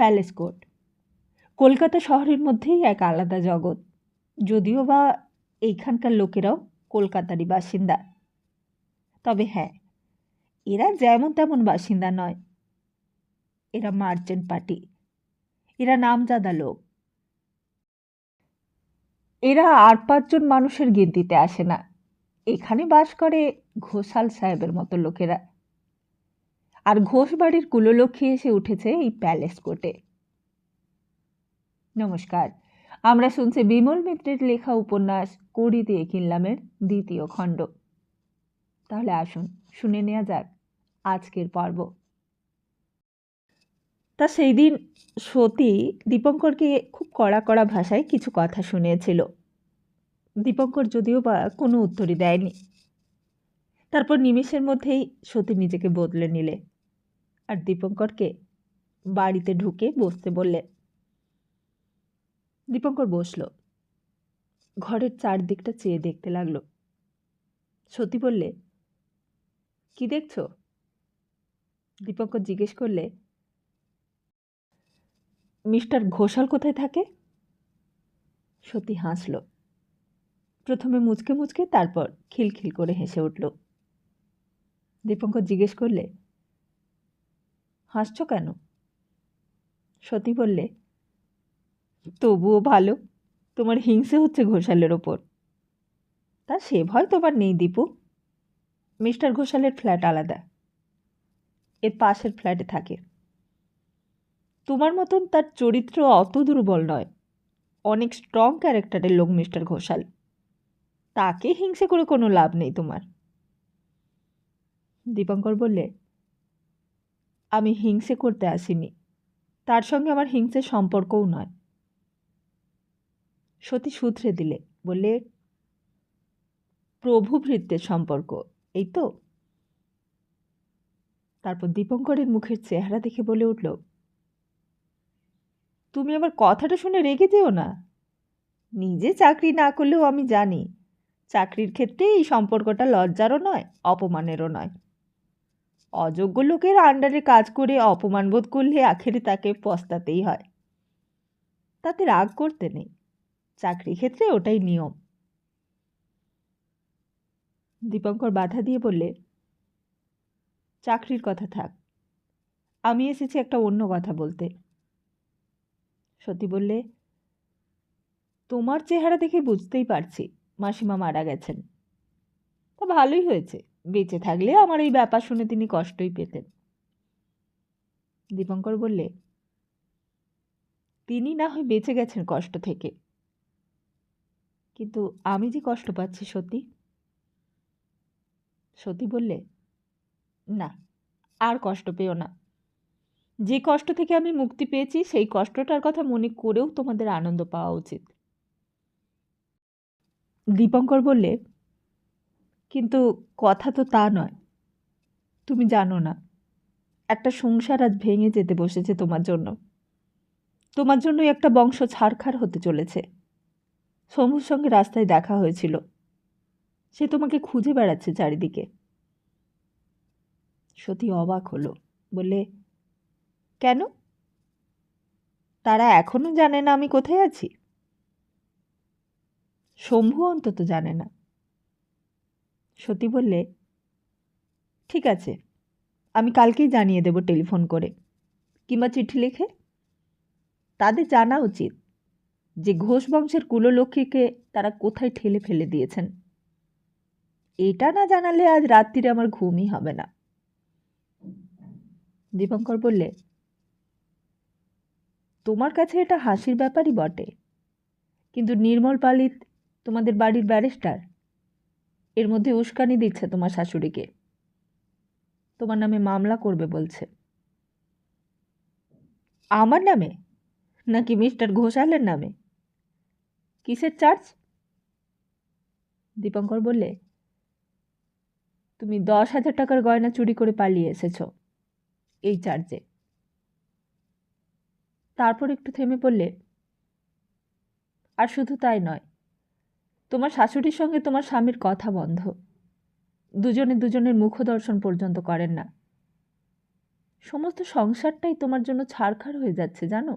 Palace court Kolkata শহরের মধ্যেই এক আলাদা জগৎ। যদিও বা এইখানকার লোকেরাও কলকাতারই বাসিন্দা, তবে হ্যাঁ, এরা যেমন তেমন বাসিন্দা নয়। এরা মার্চেন্ট পার্টি, এরা নামজাদা লোক। এরা আর 5 জন মানুষের গিনতিতে আসে না। এখানে বাস করে ঘোষাল সাহেবের মতো লোকেরা। আর ঘোষ বাড়ির কুললক্ষ্মী এসে উঠেছে এই প্যালেস কোর্টে। নমস্কার, আমরা শুনছি বিমল মিত্রের লেখা উপন্যাস কড়ি দিয়ে কিনলামের 2য় খণ্ড। তাহলে আসুন শুনে নেওয়া যাক আজকের পর্ব। তা সেই দিন সতী দীপঙ্করকে খুব কড়া কড়া ভাষায় কিছু কথা শুনিয়েছিল। দীপঙ্কর যদিও বা কোনো উত্তরই দেয়নি। তারপর নিমেষের মধ্যেই সতী নিজেকে বদলে নিলে আর দীপঙ্করকে বাড়িতে ঢুকে বসতে বললে। দীপঙ্কর বসল, ঘরের চারদিকটা চেয়ে দেখতে লাগলো। সতী বললে, কি দেখছো? দীপঙ্কর জিজ্ঞেস করলে, মিস্টার ঘোষাল কোথায় থাকে? সতী হাসল, প্রথমে মুচকে মুচকে, তারপর খিলখিল করে হেসে উঠল। দীপঙ্কর জিজ্ঞেস করলে, হাসছ কেন? সতী বললে, তবুও ভালো, তোমার হিংসে হচ্ছে ঘোষালের ওপর। তা সে ভয় তোমার নেই দীপু। মিস্টার ঘোষালের ফ্ল্যাট আলাদা, এর পাশের ফ্ল্যাটে থাকে। তোমার মতন তার চরিত্র অত দুর্বল নয়, অনেক স্ট্রং ক্যারেক্টারের লোক মিস্টার ঘোষাল। তাকে হিংসে করে কোনো লাভ নেই তোমার। দীপঙ্কর বললে, আমি হিংসে করতে আসিনি, তার সঙ্গে আমার হিংসের সম্পর্কও নয়। সতী শুধরে দিলে, বললে, প্রভু ভৃত্যের সম্পর্ক, এই তো? তারপর দীপঙ্করের মুখের চেহারা দেখে বলে উঠল, তুমি আবার কথাটা শুনে রেগে যেও না। নিজে চাকরি না করলেও আমি জানি চাকরির ক্ষেত্রে এই সম্পর্কটা লজ্জারও নয়, অপমানেরও নয়। অযোগ্য লোকের আন্ডারে কাজ করে অপমান বোধ করলে আখেরে তাকে পস্তাতেই হয়। তাতে রাগ করতে নেই, চাকরি ক্ষেত্রে ওটাই নিয়ম। দীপঙ্কর বাধা দিয়ে বললে, চাকরির কথা থাক, আমি এসেছি একটা অন্য কথা বলতে। সতী বললে, তোমার চেহারা দেখে বুঝতেই পারছি মাসিমা মারা গেছেন। তা ভালোই হয়েছে, বেঁচে থাকলে আমার এই ব্যাপার শুনে তিনি কষ্টই পেতেন। দীপঙ্কর বললে, তিনি না হয় বেঁচে গেছেন কষ্ট থেকে, কিন্তু আমি যে কষ্ট পাচ্ছি সতী। সতী বললে, না, আর কষ্ট পেও না। যে কষ্ট থেকে আমি মুক্তি পেয়েছি সেই কষ্টটার কথা মনে করেও তোমাদের আনন্দ পাওয়া উচিত। দীপঙ্কর বললে, কিন্তু কথা তো তা নয়। তুমি জানো না, একটা সংসার আজ ভেঙে যেতে বসেছে তোমার জন্য। তোমার জন্যই একটা বংশ ছারখার হতে চলেছে। শম্ভুর সঙ্গে রাস্তায় দেখা হয়েছিল, সে তোমাকে খুঁজে বেড়াচ্ছে চারিদিকে। সতী অবাক হলো, বললে, কেন? তারা এখনো জানে না আমি কোথায় আছি? শম্ভু অন্তত জানে না। সতী বললে, ঠিক আছে, আমি কালকেই জানিয়ে দেব টেলিফোন করে, কিংবা চিঠি লিখে। তাদের জানা উচিত যে ঘোষ বংশের কুললক্ষ্মীকে তারা কোথায় ঠেলে ফেলে দিয়েছেন। এটা না জানালে আজ রাত্রিরে আমার ঘুমই হবে না। দীপঙ্কর বললে, তোমার কাছে এটা হাসির ব্যাপারই বটে, কিন্তু নির্মল পালিত তোমাদের বাড়ির ব্যারিস্টার এর মধ্যে উস্কানি দিচ্ছে তোমার শাশুড়িকে। তোমার নামে মামলা করবে বলছে। আমার নামে নাকি মিস্টার ঘোষালের নামে? কিসের চার্জ? দীপঙ্কর বললে, তুমি 10,000 টাকার গয়না চুরি করে পালিয়ে এসেছ, এই চার্জে। তারপর একটু থেমে বললে, আর শুধু তাই নয়, তোমার শাশুড়ির সঙ্গে তোমার স্বামীর কথা বন্ধ। দুজনে দুজনের মুখ দর্শন পর্যন্ত করেন না। সমস্ত সংসারটাই তোমার জন্য ছারখার হয়ে যাচ্ছে জানো।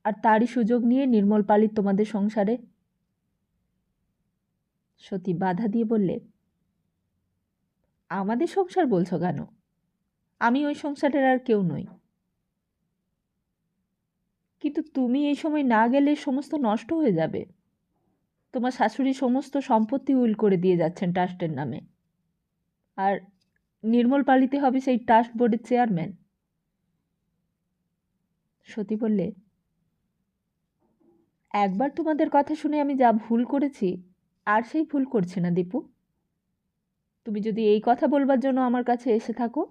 আর তারই সুযোগ নিয়ে নির্মল পালিত তোমাদের সংসারে। সতী বাধা দিয়ে বললে, আমাদের সংসার বলছো কেন? আমি ওই সংসারের আর কেউ নই। কিন্তু তুমি এই সময় না গেলে সমস্ত নষ্ট হয়ে যাবে। তোমার শাশুড়ি সমস্ত সম্পত্তি উইল করে দিয়ে যাচ্ছেন ট্রাস্টের নামে, আর নির্মল পালিতে হবে সেই ট্রাস্ট বোর্ডের চেয়ারম্যান। সতী বললে, একবার তোমাদের কথা শুনে আমি যা ভুল করেছি আর সেই ভুল করছি না দীপু। তুমি যদি এই কথা বলবার জন্য আমার কাছে এসে থাকো,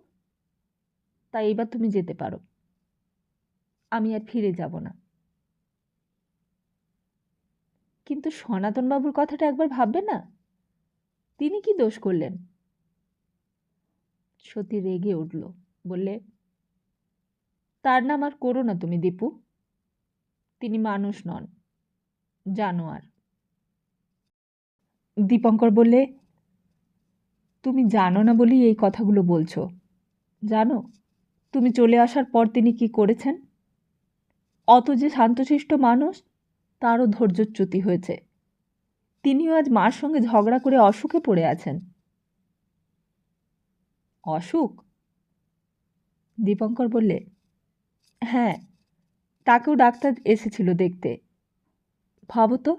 তাই এবার তুমি যেতে পারো। আমি আর ফিরে যাব না। কিন্তু সনাতনবাবুর কথাটা একবার ভাববে না? তিনি কি দোষ করলেন? সতী রেগে উঠল, বললে, তার নাম আর করো না তুমি দীপু। তিনি মানুষ নন, জানোয়ার। দীপঙ্কর বললে, তুমি জানো না বলেই এই কথাগুলো বলছো। জানো তুমি চলে আসার পর তিনি কি করেছেন? অত যে শান্তশিষ্ট মানুষ, তারও ধৈর্যচ্যুতি হয়েছে। তিনিও আজ মার সঙ্গে ঝগড়া করে অসুখে পড়ে আছেন। অসুখ? দীপঙ্কর বললে, হ্যাঁ, তাকেও ডাক্তার এসেছিল দেখতে। ভাবো তো,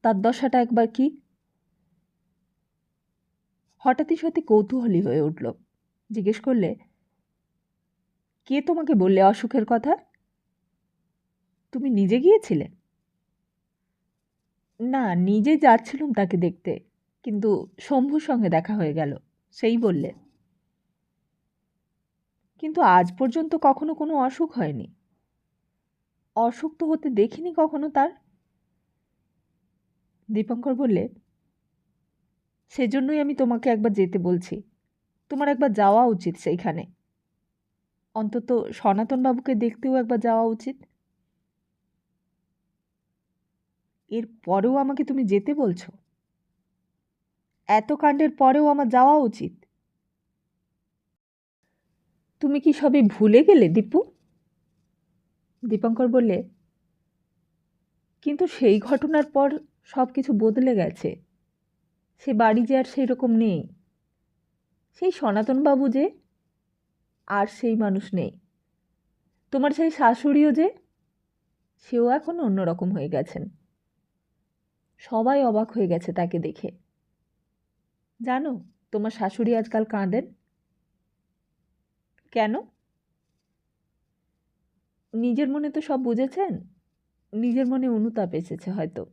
তার দশাটা একবার কি। হঠাৎই সত্যি কৌতূহলী হয়ে উঠল। জিজ্ঞেস করলে, কে তোমাকে বললে অসুখের কথা? তুমি নিজে গিয়েছিলে? না, নিজে যাচ্ছিলুম তাকে দেখতে, কিন্তু শম্ভুর সঙ্গে দেখা হয়ে গেল, সেই বললে। কিন্তু আজ পর্যন্ত কখনো কোনো অসুখ হয়নি। অসুখ তো হতে দেখিনি কখনো তার। দীপঙ্কর বললে, সেজন্যই আমি তোমাকে একবার যেতে বলছি। তোমার একবার যাওয়া উচিত সেইখানে। অন্তত সনাতনবাবুকে দেখতেও একবার যাওয়া উচিত। এর পরেও আমাকে তুমি যেতে বলছো? এত কাণ্ডের পরেও আমার যাওয়া উচিত? তুমি কি সবে ভুলে গেলে দীপু? দীপঙ্কর বললে, কিন্তু সেই ঘটনার পর সব কিছু বদলে গেছে। সে বাড়ি যে আর সেই রকম নেই। সেই সনাতনবাবু যে, আর সেই মানুষ নেই। তোমার সেই শাশুড়িও যে, সেও এখন অন্যরকম হয়ে গেছেন। সবাই অবাক হয়ে গেছে তাকে দেখে। জানো, তোমার শাশুড়ি আজকাল কাঁদেন। কেন? নিজের মনে তো সব বুঝেছেন। নিজের মনে অনুতাপ এসেছে হয়তো।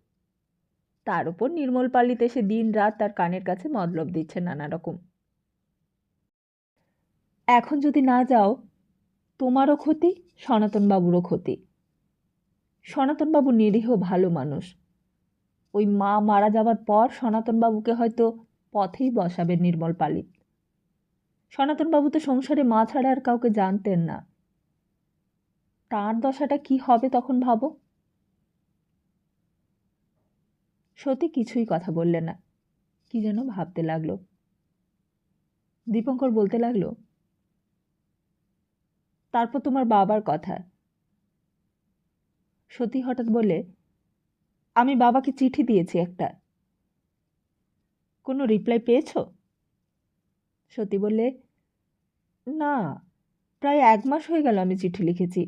তার উপর নির্মল পালিতে সে দিন রাত তার কানের কাছে মতলব দিচ্ছে নানা রকম। এখন যদি না যাও, তোমারও ক্ষতি, সনাতনবাবুরও ক্ষতি। সনাতনবাবু নিরীহ ভালো মানুষ। ওই মা মারা যাবার পর সনাতনবাবুকে হয়তো পথেই বসাবে নির্মল পালিত। সনাতনবাবু তো সংসারে মা ছাড়া আর কাউকে জানতেন না। তাঁর দশাটা কি হবে তখন ভাবো। সতী কিছুই কথা বললে না, কি যেন ভাবতে লাগলো। দীপঙ্কর বলতে লাগলো, তারপর তোমার বাবার কথা। সতী হঠাৎ বলে, আমি বাবাকে চিঠি দিয়েছি একটা। কোনো রিপ্লাই পেয়েছ? সতী বললে, না, প্রায় 1 মাস হয়ে গেল আমি চিঠি লিখেছি,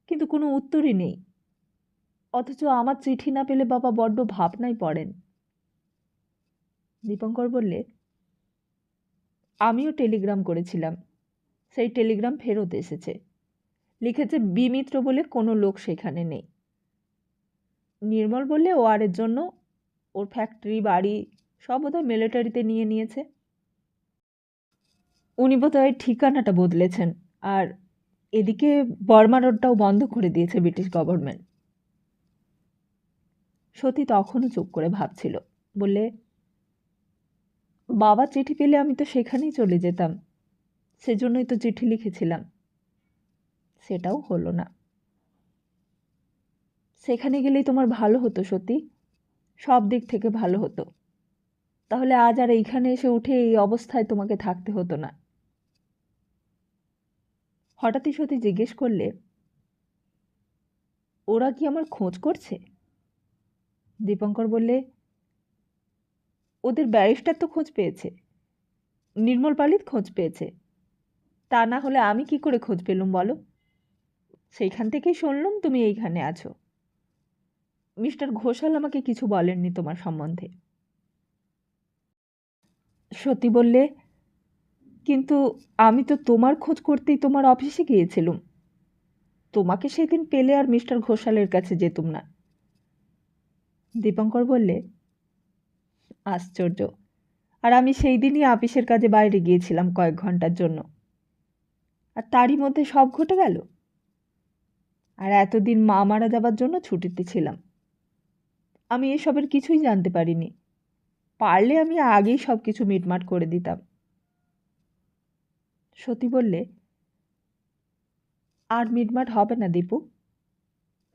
কিন্তু কোনো উত্তরই নেই। অথচ আমার চিঠি না পেলে বাবা বড্ড ভাবনায় পড়েন। দীপঙ্কর বললে, আমিও টেলিগ্রাম করেছিলাম, সেই টেলিগ্রাম ফেরত এসেছে। লিখেছে বিমিত্র বলে কোনো লোক সেখানে নেই। নির্মল বললে ওয়ারের জন্য ওর ফ্যাক্টরি বাড়ি সব বোধহয় মিলিটারিতে নিয়ে নিয়েছে। উনি বোধহয় ঠিকানাটা বদলেছেন, আর এদিকে বর্মা রোডটাও বন্ধ করে দিয়েছে ব্রিটিশ গভর্নমেন্ট। সতী তখনও চুপ করে ভাবছিল। বললে, বাবা চিঠি পেলে আমি তো সেখানেই চলে যেতাম, সেজন্যই তো চিঠি লিখেছিলাম। সেটাও হলো না। সেখানে গেলেই তোমার ভালো হতো সতী, সব দিক থেকে ভালো হতো। তাহলে আজ আর এইখানে এসে উঠে এই অবস্থায় তোমাকে থাকতে হতো না। হঠাৎই সতী জিজ্ঞেস করলে, ওরা কি আমার খোঁজ করছে? দীপঙ্কর বললে, ওদের ব্যারিস্টার তো খোঁজ পেয়েছে, নির্মল পালিত খোঁজ পেয়েছে, তা না হলে আমি কি করে খোঁজ পেলুম বলো? সেইখান থেকেই শুনলুম তুমি এইখানে আছো। মিস্টার ঘোষাল আমাকে কিছু বলেননি তোমার সম্বন্ধে। সতী বললে, কিন্তু আমি তো তোমার খোঁজ করতেই তোমার অফিসে গিয়েছিলুম। তোমাকে সেদিন পেলে আর মিস্টার ঘোষালের কাছে যেতুম না। দীপঙ্কর বললে, আশ্চর্য, আর আমি সেই দিনই অফিসের কাজে বাইরে গিয়েছিলাম কয়েক ঘন্টার জন্য, আর তারই মধ্যে সব ঘটে গেল। আর এতদিন মা মারা যাবার জন্য ছুটিতে ছিলাম, আমি এসবের কিছুই জানতে পারিনি। পারলে আমি আগেই সব কিছু মিটমাট করে দিতাম। সতী বললে, আর মিটমাট হবে না দীপু,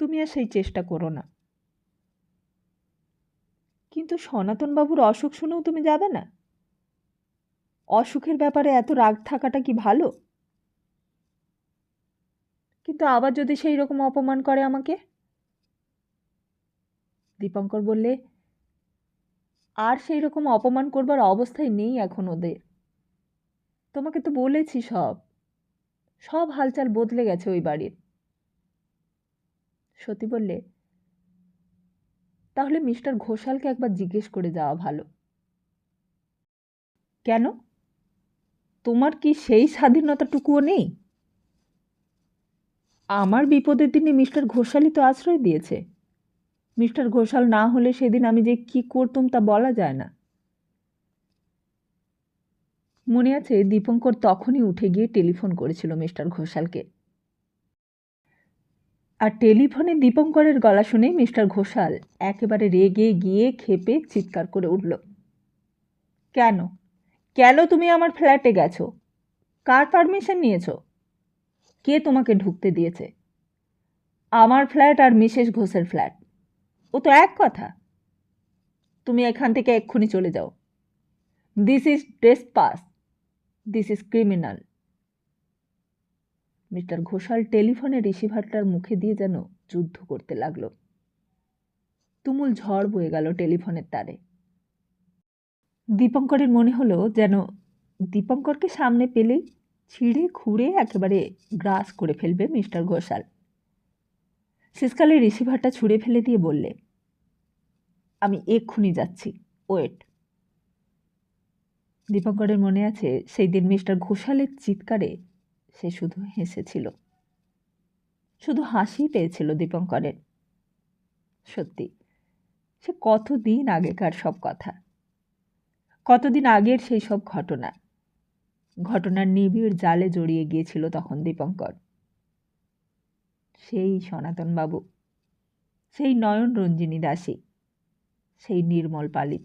তুমি আর সেই চেষ্টা করো না। কিন্তু সনাতনবাবুর অসুখ শুনেও তুমি যাবে না? অসুখের ব্যাপারে এত রাগ থাকাটা কি ভালো? কিন্তু আবার যদি সেই রকম অপমান করে আমাকে? দীপঙ্কর বললে, আর সেই রকম অপমান করবার অবস্থায় নেই এখন ওদের। তোমাকে তো বলেছি সব সব হালচাল বদলে গেছে ওই বাড়ির। সতী বললে, তাহলে মিস্টার ঘোষালকে একবার জিজ্ঞেস করে যাওয়া ভালো। কেন? তোমার কি সেই স্বাধীনতাটুকুও নেই? আমার বিপদের দিনে মিস্টার ঘোষালই তো আশ্রয় দিয়েছে। মিস্টার ঘোষাল না হলে সেদিন আমি যে কি করতুম তা বলা যায় না। মনে আছে দীপঙ্কর তখনই উঠে গিয়ে টেলিফোন করেছিল মিস্টার ঘোষালকে, আর টেলিফোনে দীপঙ্করের গলা শুনে মিস্টার ঘোষাল একেবারে রেগে গিয়ে ক্ষেপে চিৎকার করে উঠল, কেন কেন তুমি আমার ফ্ল্যাটে গেছো? কার পারমিশন নিয়েছো? কে তোমাকে ঢুকতে দিয়েছে? আমার ফ্ল্যাট আর মিসেস ঘোষের ফ্ল্যাট, ও তো এক কথা। তুমি এখান থেকে এক্ষুনি চলে যাও। This is trespass, this is criminal. Mr Ghoshal টেলিফোনের রিসিভারটার মুখে দিয়ে যেন যুদ্ধ করতে লাগলো। তুমুল ঝড় বয়ে গেল টেলিফোনের তারে। দীপঙ্করের মনে হলো যেন দীপঙ্করকে সামনে পেলেই ছিঁড়ে খুঁড়ে একেবারে গ্রাস করে ফেলবে মিস্টার ঘোষাল। শেষকালে রিসিভারটা ছুঁড়ে ফেলে দিয়ে বললে, আমি এক্ষুনি যাচ্ছি, ওয়েট। দীপঙ্করের মনে আছে সেই দিন মিস্টার ঘোষালের চিৎকারে সে শুধু হেসেছিল, শুধু হাসিই পেয়েছিল দীপঙ্করের। সত্যি, সে কতদিন আগেকার সব কথা, কতদিন আগের সেই সব ঘটনার নিবিড় জালে জড়িয়ে গিয়েছিল তখন দীপঙ্কর। সেই সনাতনবাবু, সেই নয়ন রঞ্জিনী দাসী, সেই নির্মল পালিত,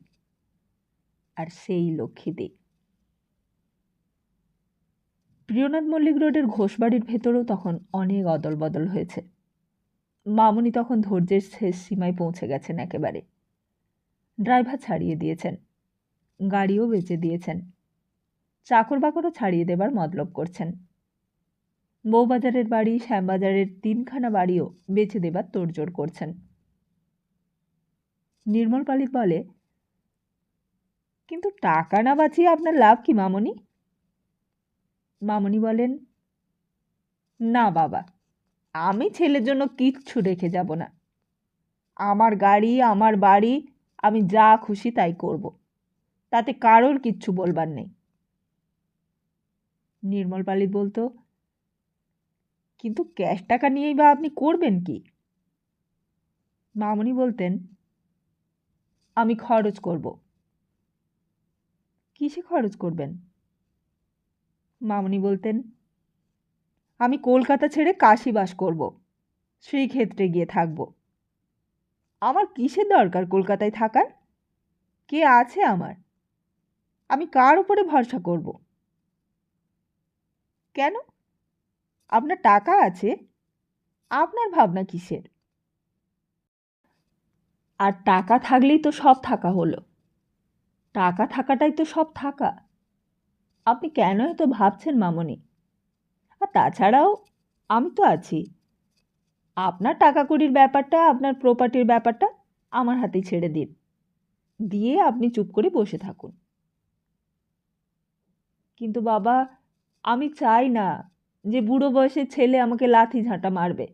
আর সেই লক্ষ্মীদি। প্রিয়নাথ মল্লিক রোডের ঘোষবাড়ির ভেতরেও তখন অনেক অদল বদল হয়েছে। মামুনি তখন ধৈর্যের শেষ সীমায় পৌঁছে গেছেন একেবারে। ড্রাইভার ছাড়িয়ে দিয়েছেন, গাড়িও বেচে দিয়েছেন, চাকর বাকরও ছাড়িয়ে দেবার মতলব করছেন। বউবাজারের বাড়ি, শ্যামবাজারের 3খানা বাড়িও বেচে দেবার তোড়জোড় করছেন। নির্মল পালিত বলে, কিন্তু টাকা না বাঁচিয়ে আপনার লাভ কি মামনি? মামনি বলেন, না বাবা, আমি ছেলের জন্য কিচ্ছু রেখে যাব না। আমার গাড়ি, আমার বাড়ি, আমি যা খুশি তাই করব, তাতে কারোর কিচ্ছু বলবার নেই। নির্মল পালিত বলতো, কিন্তু ক্যাশ টাকা নিয়েই বা আপনি করবেন কি? মামনি বলতেন, আমি খরচ করব। কিসে খরচ করবেন? মামনি বলতেন, আমি কলকাতা ছেড়ে কাশী বাস করব, শ্রীক্ষেত্রে গিয়ে থাকব। আমার কিসের দরকার কলকাতায় থাকার? কে আছে আমার? আমি কার উপরে ভরসা করব? কেন? আপনার টাকা আছে, আপনার ভাবনা কিসের? আর টাকা থাকলেই তো সব থাকা হলো। টাকা থাকাটাই তো সব থাকা। আপনি কেন এত ভাবছেন মামনি? আর তাছাড়াও আমি তো আছি। আপনার টাকা কড়ির ব্যাপারটা, আপনার প্রপার্টির ব্যাপারটা আমার হাতেই ছেড়ে দিন, দিয়ে আপনি চুপ করে বসে থাকুন। কিন্তু বাবা, আমি চাই না যে বুড়ো বয়সের ছেলে আমাকে লাথি ঝাঁটা মারবে।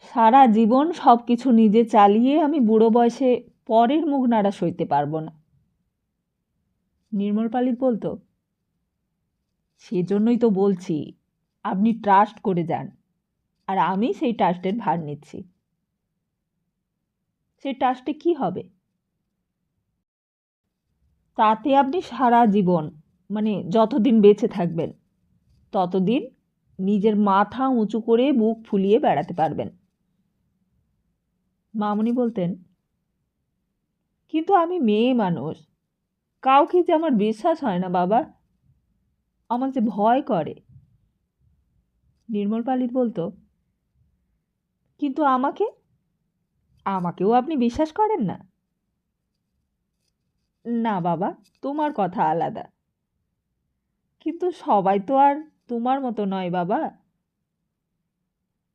সারা জীবন সব কিছু নিজে চালিয়ে আমি বুড়ো বয়সে পরের মুখ নাড়া সইতে পারবো না। নির্মল পালিত বলতো, সেজন্যই তো বলছি আপনি ট্রাস্ট করে যান, আর আমি সেই ট্রাস্টের ভার নিচ্ছি। সেই ট্রাস্টে কি হবে? তাতে আপনি সারা জীবন, মানে যতদিন বেঁচে থাকবেন ততদিন নিজের মাথা উঁচু করে বুক ফুলিয়ে বেড়াতে পারবেন। মামুনি বলতেন, কিন্তু আমি মেয়ে মানুষ, কাউকে যে আমার বিশ্বাস হয় না বাবা, আমার যে ভয় করে। নির্মল পালিত বলতো, কিন্তু আমাকেও আপনি বিশ্বাস করেন না? না বাবা, তোমার কথা আলাদা, কিন্তু সবাই তো আর তোমার মতো নয় বাবা।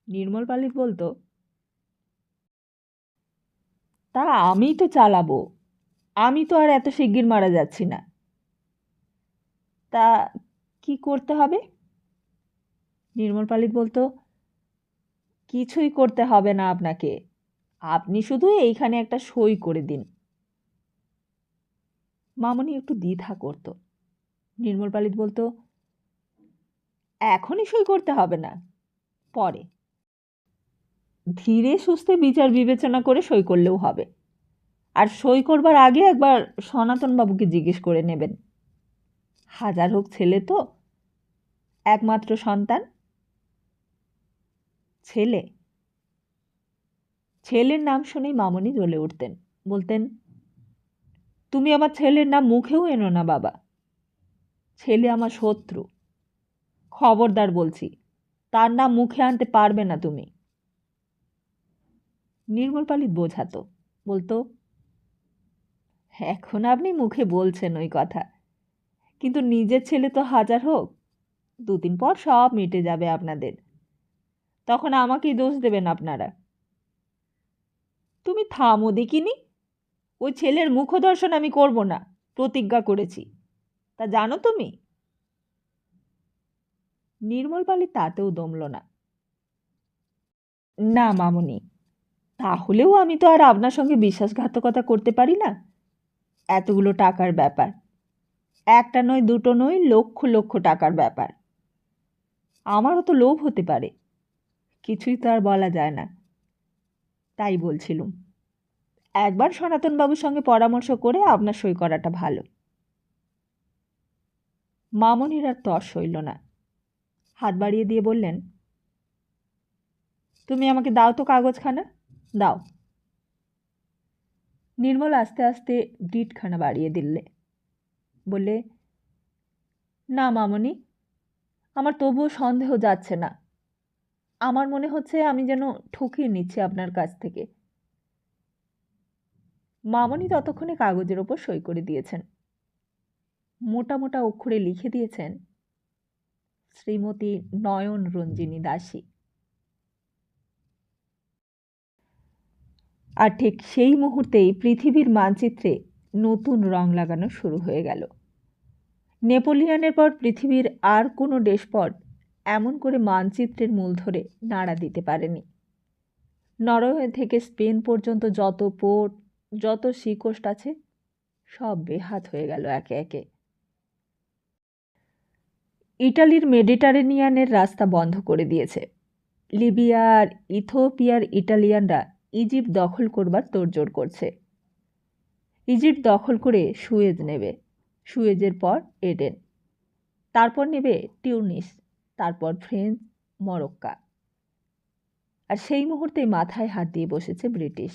নির্মল পালিত বলতো, তা আমি তো চালাবো, আমি তো আর এত শিগগির মারা যাচ্ছি না। তা কি করতে হবে? নির্মল পালিত বলতো, কিছুই করতে হবে না আপনাকে, আপনি শুধু এইখানে একটা সই করে দিন। মামনি একটু দ্বিধা করত। নির্মল পালিত বলতো, এখনই সই করতে হবে না, পরে ধীরে সুস্থে বিচার বিবেচনা করে সই করলেও হবে। আর সই করবার আগে একবার সনাতন বাবুকে জিজ্ঞেস করে নেবেন। হাজার হোক ছেলে তো, একমাত্র সন্তান। ছেলে, ছেলের নাম শুনেই মামনি জ্বলে উঠতেন। বলতেন, তুমি আমার ছেলের নাম মুখেও এনো না বাবা, ছেলে আমার শত্রু। খবরদার বলছি, তার নাম মুখে আনতে পারবে না তুমি। নির্মল পালিত বোঝাতো, বলতো, এখন আপনি মুখে বলছেন ওই কথা, কিন্তু নিজের ছেলে তো হাজার হোক, দুদিন পর সব মিটে যাবে আপনাদের, তখন আমাকেই দোষ দেবেন আপনারা। তুমি থামো দেখিনি, ওই ছেলের মুখদর্শন আমি করব না, প্রতিজ্ঞা করেছি, তা জানো তুমি? নির্মল পালি তাতেও দমল না। না মামুনি, তাহলেও আমি তো আর আপনার সঙ্গে বিশ্বাসঘাতকতা করতে পারি না। এতগুলো টাকার ব্যাপার, একটা নয় দুটো নয়, লক্ষ লক্ষ টাকার ব্যাপার। আমারও তো লোভ হতে পারে, কিছুই তো আর বলা যায় না। তাই বলছিলুম, একবার সনাতনবাবুর সঙ্গে পরামর্শ করে আপনার সই করাটা ভালো। মামনির আর তর সইল না, হাত বাড়িয়ে দিয়ে বললেন, তুমি আমাকে দাও তো কাগজখানা, দাও। নির্মল আস্তে আস্তে ডিটখানা বাড়িয়ে দিলে, বললে, না মামনি, আমার তবুও সন্দেহ যাচ্ছে না। আমার মনে হচ্ছে আমি যেন ঠকিয়ে নিচ্ছি আপনার কাছ থেকে। মামনি ততক্ষণে কাগজের ওপর সই করে দিয়েছেন। মোটা মোটা অক্ষরে লিখে দিয়েছেন, শ্রীমতী নয়ন রঞ্জিনী দাসী। আর ঠিক সেই মুহূর্তেই পৃথিবীর মানচিত্রে নতুন রং লাগানো শুরু হয়ে গেল। নেপোলিয়নের পর পৃথিবীর আর কোনো দেশপট এমন করে মানচিত্রের মূল ধরে নাড়া দিতে পারেনি। নরওয়ে থেকে স্পেন পর্যন্ত যত পোর্ট, যত সিকোস্ট আছে, সব বেহাত হয়ে গেল একে একে। ইটালির মেডিটারেনিয়ানের রাস্তা বন্ধ করে দিয়েছে। লিবিয়া আর ইথিওপিয়ার ইটালিয়ানরা ইজিপ্ট দখল করবার তোড়জোড় করছে। ইজিপ্ট দখল করে সুয়েজ নেবে, সুয়েজের পর এডেন, তারপর নেবে টিউনিস, তারপর ফ্রেঞ্চ মরক্কা। আর সেই মুহূর্তেই মাথায় হাত দিয়ে বসেছে ব্রিটিশ।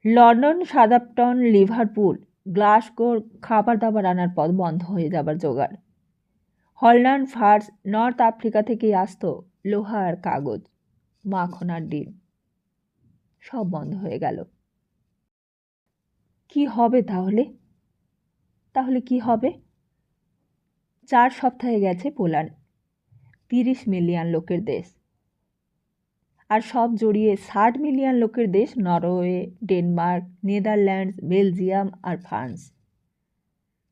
লন্ডন, সাদাপটন, লিভারপুল, গ্লাসগোর খাবার দাবার আনার পথ বন্ধ হয়ে যাবার জোগাড়। হল্যান্ড, ফার্স, নর্থ আফ্রিকা থেকেই আসতো লোহা আর কাগজ, মাখন আর ডিম, সব বন্ধ হয়ে গেল। কি হবে তাহলে? তাহলে কি হবে? 4 সপ্তাহে গেছে পোল্যান্ড, 30 মিলিয়ন লোকের দেশ। আর সব জড়িয়ে 60 মিলিয়ন লোকের দেশ নরওয়ে, ডেনমার্ক, নেদারল্যান্ডস, বেলজিয়াম আর ফ্রান্স।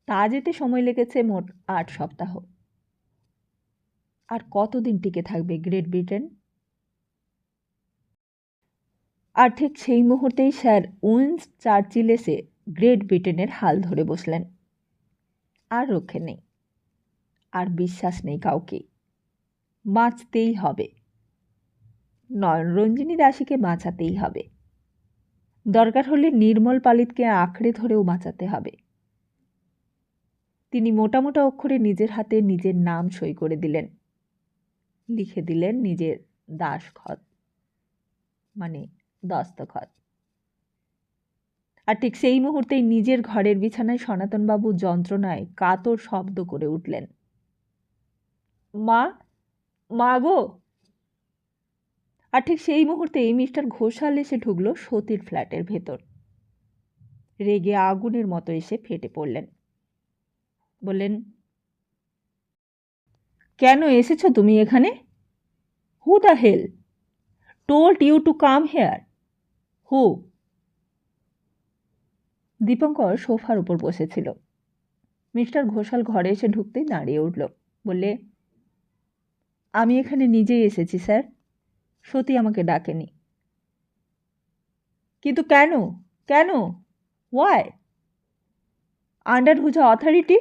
তা যেতে সময় লেগেছে মোট 8 সপ্তাহ। আর কতদিন টিকে থাকবে গ্রেট ব্রিটেন? আর ঠিক সেই মুহূর্তেই স্যার উইন্স চার্চিল এসে গ্রেট ব্রিটেনের হাল ধরে বসলেন। আর রক্ষে নেই, আর বিশ্বাস নেই কাউকে। বাঁচতেই হবে, নয়নরঞ্জিনী দাসীকে বাঁচাতেই হবে। দরকার হলে নির্মল পালিতকে আঁকড়ে ধরেও বাঁচাতে হবে। তিনি মোটা মোটা অক্ষরে নিজের হাতে নিজের নাম সই করে দিলেন, লিখে দিলেন নিজের দাসখত, মানে দস্তখত। আর ঠিক সেই মুহূর্তেই নিজের ঘরের বিছানায় সনাতনবাবু যন্ত্রণায় কাতর শব্দ করে উঠলেন, মা, মা গো। আর ঠিক সেই মুহূর্তেই মিস্টার ঘোষাল এসে ঢুকল সতীর ফ্ল্যাটের ভেতর। রেগে আগুনের মতো এসে ফেটে পড়লেন। বললেন, কেন এসেছো তুমি এখানে? Who the hell told you to come here? Who? Dipankar সোফার উপর বসেছিল। মিস্টার ঘোষাল ঘরে এসে ঢুকতেই দাঁড়িয়ে উঠল। বললে, আমি এখানে নিজেই এসেছি স্যার, সতী আমাকে ডাকেনি। কিন্তু কেন? কেন? Why? Under whose authority?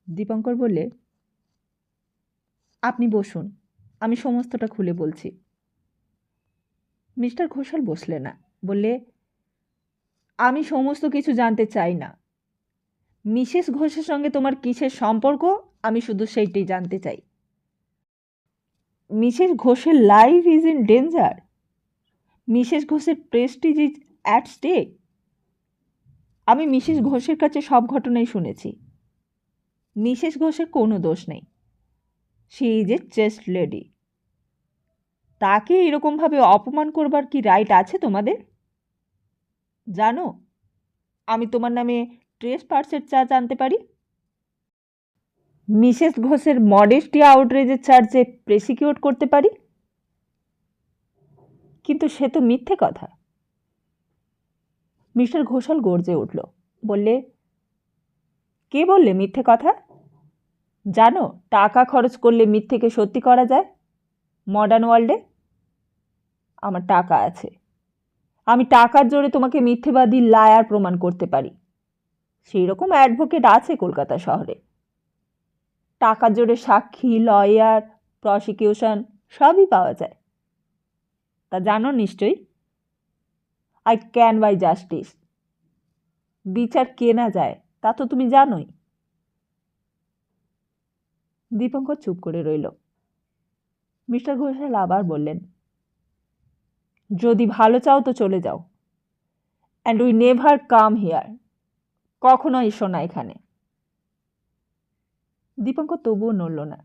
Dipankar বললে, আপনি বসুন, আমি সমস্তটা খুলে বলছি। মিস্টার ঘোষাল বসলে না। বললে, আমি সমস্ত কিছু জানতে চাই না। মিসেস ঘোষের সঙ্গে তোমার কিসের সম্পর্ক, আমি শুধু সেইটাই জানতে চাই। মিসেস ঘোষের life is in danger. Mrs ঘোষের প্রেস্টিজ ইজ অ্যাট স্টেক। আমি মিসেস ঘোষের কাছে সব ঘটনাই শুনেছি। মিসেস ঘোষের কোনো দোষ নেই। She is a chest lady. তাকে এরকমভাবে অপমান করবার কি রাইট আছে তোমাদের? জানো, আমি তোমার নামে ট্রেসপাসের চার্জ আনতে পারি। মিসেস ঘোষের মডেস্টি আউটরেজের চার্জে প্রসিকিউট করতে পারি। কিন্তু সে তো মিথ্যে কথা। মিস্টার ঘোষাল গর্জে উঠল। বললে, কে বললে মিথ্যে কথা? জানো, টাকা খরচ করলে মিথ্যেকে সত্যি করা যায় মডার্ন ওয়ার্ল্ডে। আমার টাকা আছে, আমি টাকার জোরে তোমাকে মিথ্যেবাদী লায়ার প্রমাণ করতে পারি। সেই রকম অ্যাডভোকেট আছে কলকাতা শহরে। টাকার জোরে সাক্ষী, লয়ার, প্রসিকিউশন সবই পাওয়া যায়। তা জানো নিশ্চয়ই। I can buy justice. বিচার কেনা যায়, তা তো তুমি জানোই। দীপঙ্কর চুপ করে রইল। মিস্টার ঘোষাল আবার বললেন, যদি ভালো চাও তো চলে যাও, and we never come here. কখনো এসো না এখানে। দীপঙ্কর তবুও নড়ল না,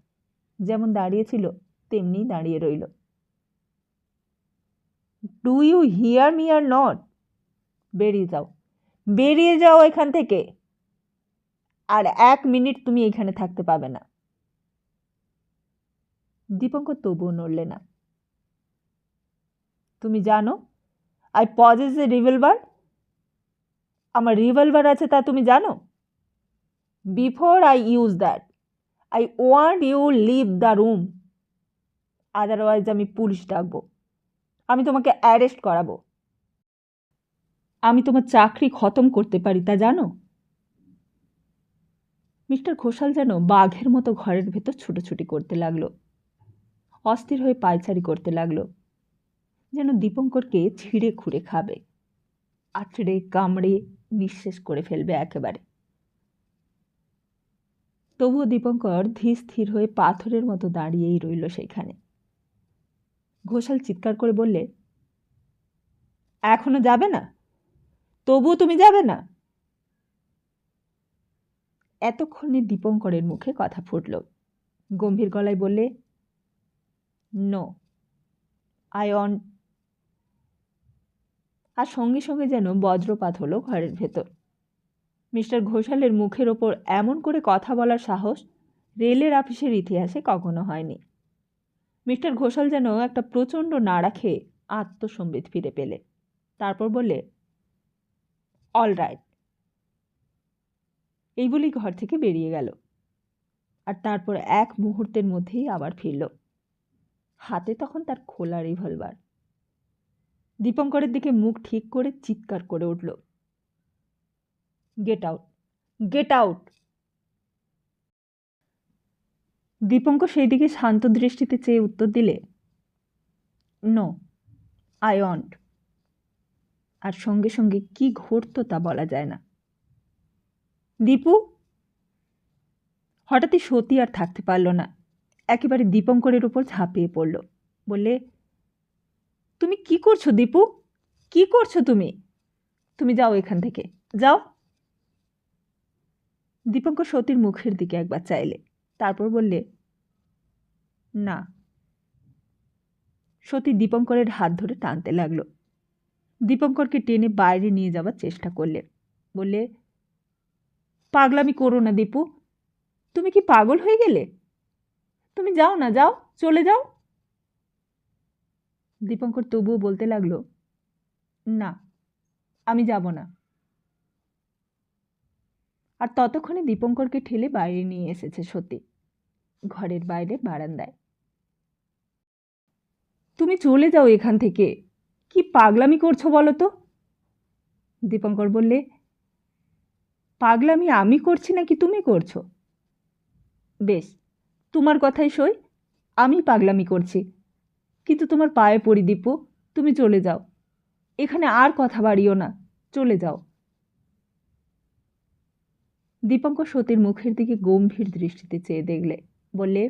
যেমন দাঁড়িয়েছিল তেমনি দাঁড়িয়ে রইল। Do you hear me or not? বেরিয়ে যাও, বেরিয়ে যাও এখান থেকে। আর 1 মিনিট তুমি এখানে থাকতে পাবে না। দীপঙ্কর তবুও নড়লে না। তুমি জানো, আই পজেস এ রিভলভার। আমার রিভলভার আছে তা তুমি জানো। Before I use that, I want you leave the room. Otherwise আমি পুলিশ ডাকবো। আমি তোমাকে অ্যারেস্ট করাবো। আমি তোমার চাকরি খতম করতে পারি, তা জানো। মিস্টার ঘোষাল যেন বাঘের মতো ঘরের ভেতর ছুটোছুটি করতে লাগলো, অস্থির হয়ে পায়চারি করতে লাগলো, যেন দীপঙ্করকে ছিঁড়ে খুঁড়ে খাবে, আছড়ে কামড়ে নিঃশেষ করে ফেলবে একেবারে। তবুও দীপঙ্কর ধীর স্থির হয়ে পাথরের মতো দাঁড়িয়েই রইল সেইখানে। ঘোষাল চিৎকার করে বললে, এখনো যাবে না? তবুও তুমি যাবে না? এতক্ষণে দীপঙ্করের মুখে কথা ফুটল। গম্ভীর গলায় বললে, নো, আই ওয়ান্ট। আর সঙ্গে সঙ্গে যেন বজ্রপাত হলো ঘরের ভেতর। মিস্টার ঘোষালের মুখের ওপর এমন করে কথা বলার সাহস রেলের অফিসের ইতিহাসে কখনো হয়নি। মিস্টার ঘোষাল যেন একটা প্রচণ্ড নাড়া খেয়ে আত্মসম্বিত ফিরে পেলে। তারপর বললে, অল রাইট, এই বলেই ঘর থেকে বেরিয়ে গেল। আর তারপর এক মুহূর্তের মধ্যেই আবার ফিরল। হাতে তখন তার খোলা রিভলভার। দীপঙ্করের দিকে মুখ ঠিক করে চিৎকার করে উঠল, get out, get out. Dipankar সেই দিকে শান্ত দৃষ্টিতে চেয়ে উত্তর দিলে, নো, আই ওয়ান্ট। আর সঙ্গে সঙ্গে কি ঘটত তা বলা যায় না। দীপু! হঠাৎই সতী আর থাকতে পারল না, একেবারে দীপঙ্করের উপর ঝাঁপিয়ে পড়ল। বললে, তুমি কি করছো দীপু? কি করছো তুমি? তুমি যাও এখান থেকে, যাও। দীপঙ্কর সতীর মুখের দিকে একবার চাইলে, তারপর বললে, না। সতী দীপঙ্করের হাত ধরে টানতে লাগলো। দীপঙ্করকে টেনে বাইরে নিয়ে যাওয়ার চেষ্টা করলে। বললে, পাগলামি করো না দীপু, তুমি কি পাগল হয়ে গেলে? তুমি যাও না, যাও, চলে যাও। দীপঙ্কর তবুও বলতে লাগলো, না, আমি যাব না। আর ততক্ষণে দীপঙ্করকে ঠেলে বাইরে নিয়ে এসেছে সতী, ঘরের বাইরে বারান্দায়। তুমি চলে যাও এখান থেকে, কি পাগলামি করছো বলো তো? দীপঙ্কর বললে, পাগলামি আমি করছি নাকি তুমি করছো? বেশ, তোমার কথাই সই, আমি পাগলামি করছি। কিন্তু তোমার পায়ে পড়ি দীপু, তুমি চলে যাও, এখানে আর কথা বাড়িও না, চলে যাও। দীপঙ্কর সতীর মুখের দিকে গম্ভীর দৃষ্টিতে চেয়ে দেখলে। বললে,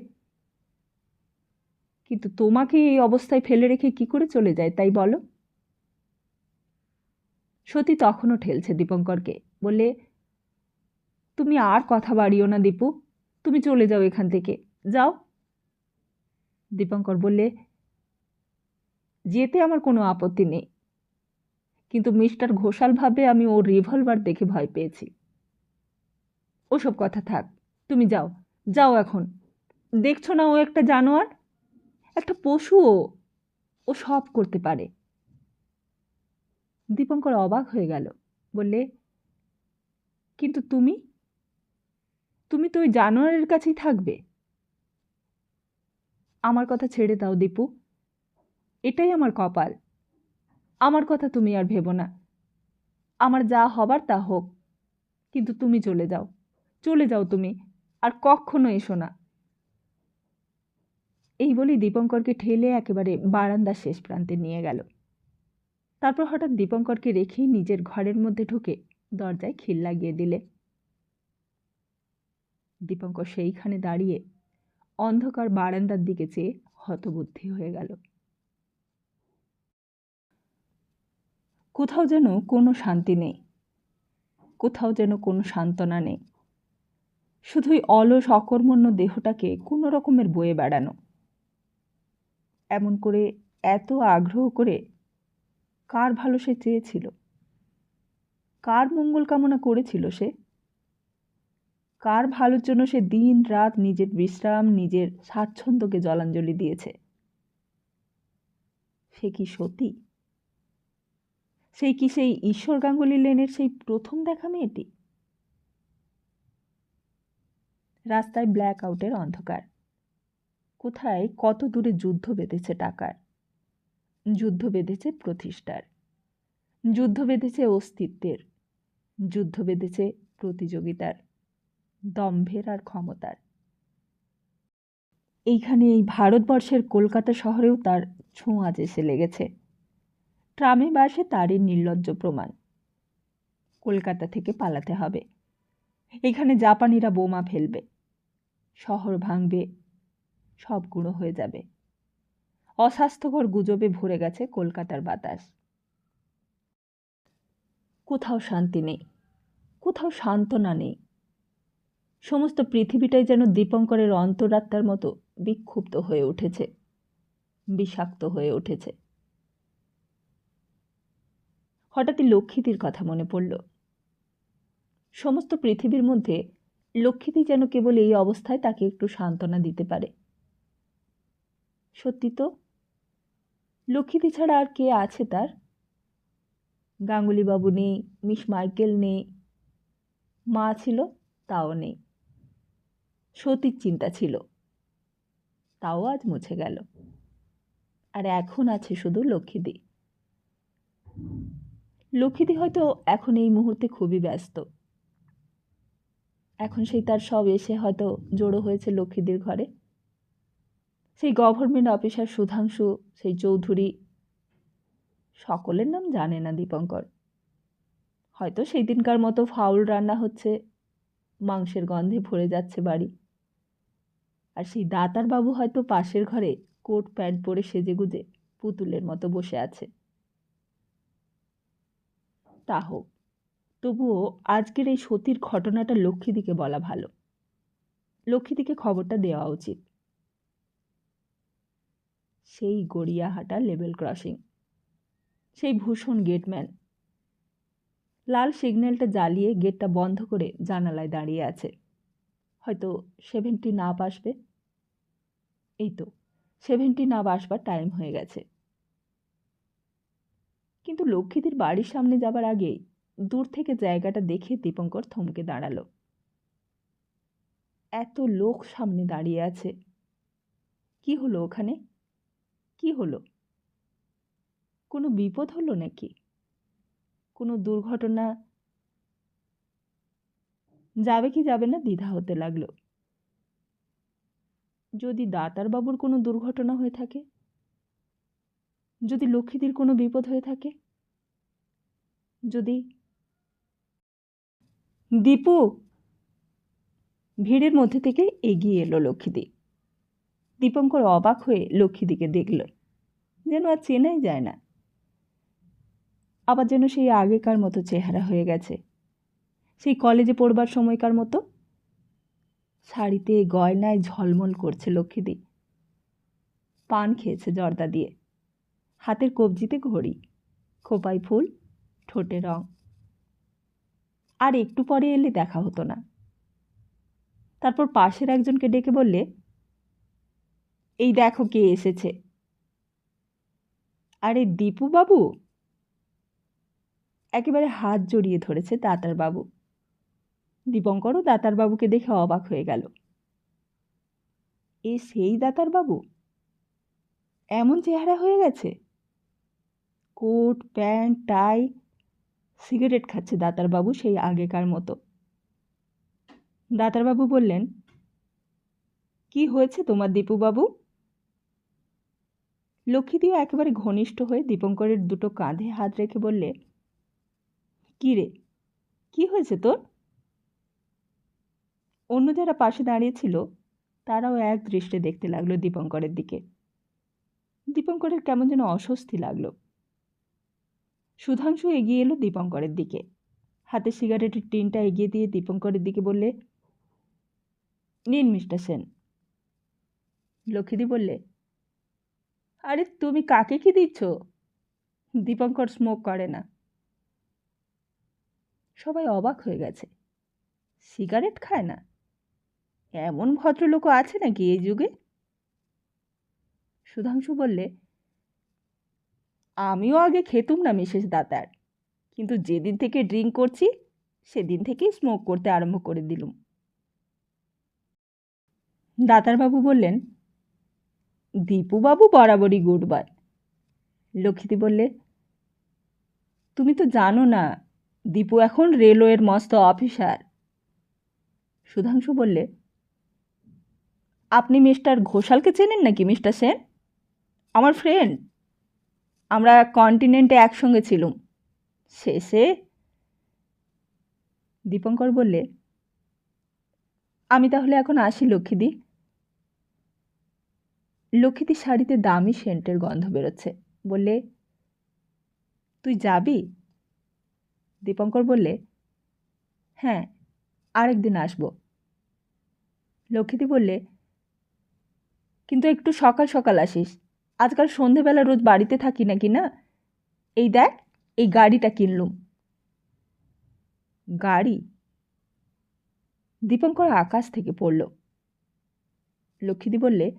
কিন্তু তোমাকে এই অবস্থায় ফেলে রেখে কি করে চলে যায় তাই বলো? সতী তখনও ঠেলছে দীপঙ্করকে। বললে, তুমি আর কথা বাড়িও না দীপু, তুমি চলে যাও এখান থেকে, যাও। দীপঙ্কর বললে, যেতে আমার কোনো আপত্তি নেই, কিন্তু মিস্টার ঘোষাল ভাবে আমি ওর রিভলভার দেখে ভয় পেয়েছি। ওসব কথা থাক, তুমি যাও, যাও এখন। দেখছো না ও একটা জানোয়ার, একটা পশু, ও সব করতে পারে। দীপঙ্কর অবাক হয়ে গেল। বললে, কিন্তু তুমি তুমি তো ওই জানোয়ারের কাছেই থাকবে। আমার কথা ছেড়ে দাও দীপু, এটাই আমার কপাল। আমার কথা তুমি আর ভেবো না, আমার যা হবার তা হোক, কিন্তু তুমি চলে যাও, চলে যাও তুমি, আর কখনো এসো না। এই বলেই দীপঙ্করকে ঠেলে একেবারে বারান্দার শেষ প্রান্তে নিয়ে গেল। তারপর হঠাৎ দীপঙ্করকে রেখেই নিজের ঘরের মধ্যে ঢুকে দরজায় খিল লাগিয়ে দিলে। দীপঙ্কর সেইখানে দাঁড়িয়ে অন্ধকার বারান্দার দিকে চেয়ে হতবুদ্ধি হয়ে গেল। কোথাও যেন কোনো শান্তি নেই, কোথাও যেন কোনো সান্ত্বনা নেই, শুধুই অলস অকর্মণ্য দেহটাকে কোনো রকমের বয়ে বেড়ানো। এমন করে এত আগ্রহ করে কার ভালো সে চেয়েছিল? কার মঙ্গল কামনা করেছিল সে? কার ভালোর জন্য সে দিন রাত নিজের বিশ্রাম, নিজের স্বাচ্ছন্দ্যকে জলাঞ্জলি দিয়েছে? সে কি সতী? সেই ঈশ্বর গাঙ্গুলি লেনের সেই প্রথম দেখা মেয়েটি? রাস্তায় ব্ল্যাক আউটের অন্ধকার। কোথায় কত দূরে যুদ্ধ বেঁধেছে টাকার, যুদ্ধ বেঁধেছে প্রতিষ্ঠার, যুদ্ধ বেঁধেছে অস্তিত্বের, যুদ্ধ বেঁধেছে প্রতিযোগিতার, দম্ভের আর ক্ষমতার। এইখানে এই ভারতবর্ষের কলকাতা শহরেও তার ছোঁয়াচ এসে লেগেছে। ট্রামে বাসে তারই নির্লজ্জ প্রমাণ। কলকাতা থেকে পালাতে হবে, এখানে জাপানিরা বোমা ফেলবে, শহর ভাঙবে, সব গুঁড়ো হয়ে যাবে। অস্বাস্থ্যকর গুজবে ভরে গেছে কলকাতার বাতাস। কোথাও শান্তি নেই, কোথাও সান্ত্বনা নেই। সমস্ত পৃথিবীটাই যেন দীপঙ্করের অন্তরাত্মার মতো বিক্ষুব্ধ হয়ে উঠেছে, বিষাক্ত হয়ে উঠেছে। হঠাৎই লক্ষ্মীদের কথা মনে পড়ল। সমস্ত পৃথিবীর মধ্যে লক্ষ্মীদি যেন কেবল এই অবস্থায় তাকে একটু সান্ত্বনা দিতে পারে। সত্যি তো, লক্ষ্মীদি ছাড়া আর কে আছে তার? গাঙ্গুলিবাবু নেই, মিস মাইকেল নেই, মা ছিল তাও নেই। সতীর চিন্তা ছিল, তাও আজ মুছে গেল। আর এখন আছে শুধু লক্ষ্মীদি। লক্ষ্মীদি হয়তো এখন এই মুহূর্তে খুবই ব্যস্ত। এখন সেই তার সব এসে হয়তো জড়ো হয়েছে লক্ষ্মীদির ঘরে। সেই গভর্নমেন্ট অফিসার সুধাংশু, সেই চৌধুরী, সকলের নাম জানে না দীপঙ্কর। হয়তো সেই দিনকার মতো ফাউল রান্না হচ্ছে, মাংসের গন্ধে ভরে যাচ্ছে বাড়ি। আর সেই দাতার বাবু হয়তো পাশের ঘরে কোট প্যান্ট পরে সেজেগুজে পুতুলের মতো বসে আছে। তা হোক, তবুও আজকের এই সতীর ঘটনাটা লক্ষ্মীদিকে বলা ভালো। লক্ষ্মীদিকে খবরটা দেওয়া উচিত। সেই গড়িয়াহাটা লেভেল ক্রসিং, সেই ভূষণ গেটম্যান লাল সিগন্যালটা জ্বালিয়ে গেটটা বন্ধ করে জানালায় দাঁড়িয়ে আছে। হয়তো 70 নাপ আসবে। এই তো 70 নাপ আসবার টাইম হয়ে গেছে। কিন্তু লক্ষ্মীদির বাড়ির সামনে যাবার আগেই দূর থেকে জায়গাটা দেখে দীপঙ্কর থমকে দাঁড়ালো। এত লোক সামনে দাঁড়িয়ে আছে। কি হলো ওখানে? কি হলো? কোনো বিপদ হলো নাকি? কোনো দুর্ঘটনা? যাবে কি যাবে না দ্বিধা হতে লাগলো। যদি দাতার বাবুর কোনো দুর্ঘটনা হয়ে থাকে, যদি লক্ষ্মীদির কোনো বিপদ হয়ে থাকে, যদি দীপু! ভিড়ের মধ্যে থেকে এগিয়ে এলো লক্ষ্মীদি। দীপঙ্কর অবাক হয়ে লক্ষ্মীদিকে দেখল, যেন আর চেনাই যায় না। আবার যেন সেই আগেকার মতো চেহারা হয়ে গেছে, সেই কলেজে পড়বার সময়কার মতো। শাড়িতে গয়নায় ঝলমল করছে লক্ষ্মীদি। পান খেয়েছে জর্দা দিয়ে, হাতের কবজিতে ঘড়ি, খোপায় ফুল, ঠোঁটে রং। আর একটু পরে এলে দেখা হতো না। তারপর পাশের একজনকে ডেকে বললে, এই দেখো কে এসেছে। আরে দীপু বাবু! একেবারে হাত জড়িয়ে ধরেছে দাতার বাবু। দীপঙ্করও দাতার বাবুকে দেখে অবাক হয়ে গেল। এ সেই দাতার বাবু? এমন চেহারা হয়ে গেছে? কোট প্যান্ট টাই, সিগারেট খাচ্ছে দাতার বাবু সেই আগেকার মতো। দাতার বাবু বললেন, কি হয়েছে তোমার দীপু বাবু? লক্ষ্মীদিও একেবারে ঘনিষ্ঠ হয়ে দীপঙ্করের দুটো কাঁধে হাত রেখে বললে, কি রে, কি হয়েছে তোর? অন্য যারা পাশে দাঁড়িয়েছিল তারাও এক দৃষ্টে দেখতে লাগলো দীপঙ্করের দিকে। দীপঙ্করের কেমন যেন অস্বস্তি লাগলো। সুধাংশু এগিয়ে এলো দীপঙ্করের দিকে, হাতে সিগারেটের টিনটা এগিয়ে দিয়ে দীপঙ্করের দিকে বললে, নিন মিস্টার সেন। লক্ষ্মীদি বললে, আরে তুমি কাকে কি দিচ্ছ? দীপঙ্কর স্মোক করে না। সবাই অবাক হয়ে গেছে। সিগারেট খায় না? এমন ভদ্রলোকও আছে নাকি এই যুগে? সুধাংশু বললে, আমিও আগে খেতুম না মিসেস দাতার, কিন্তু যেদিন থেকে ড্রিঙ্ক করছি সেদিন থেকেই স্মোক করতে আরম্ভ করে দিলুম। দাতারবাবু বললেন, দীপুবাবু বরাবরই গুড বয়। লক্ষ্মীদি বললে, তুমি তো জানো না দীপু এখন রেলওয়ের মস্ত অফিসার। সুধাংশু বললে, আপনি মিস্টার ঘোষালকে চেনেন নাকি মিস্টার সেন? আমার ফ্রেন্ড, আমরা কন্টিনেন্টে একসঙ্গে ছিলুম। শেষে দীপঙ্কর বললে, আমি তাহলে এখন আসি লক্ষ্মীদি। লক্ষ্মীদির শাড়িতে দামি সেন্টের গন্ধ বেরোচ্ছে। বললে, তুই যাবি? দীপঙ্কর বললে, হ্যাঁ, আরেকদিন আসবো। লক্ষ্মীদি বললে, কিন্তু একটু সকাল সকাল আসিস। আজকাল সন্ধেবেলা রোজ বাড়িতে থাকি নাকি না। এই দেখ, এই গাড়িটা কিনলুম। গাড়ি? দীপঙ্কর আকাশ থেকে পড়ল। লক্ষ্মীদি বললে,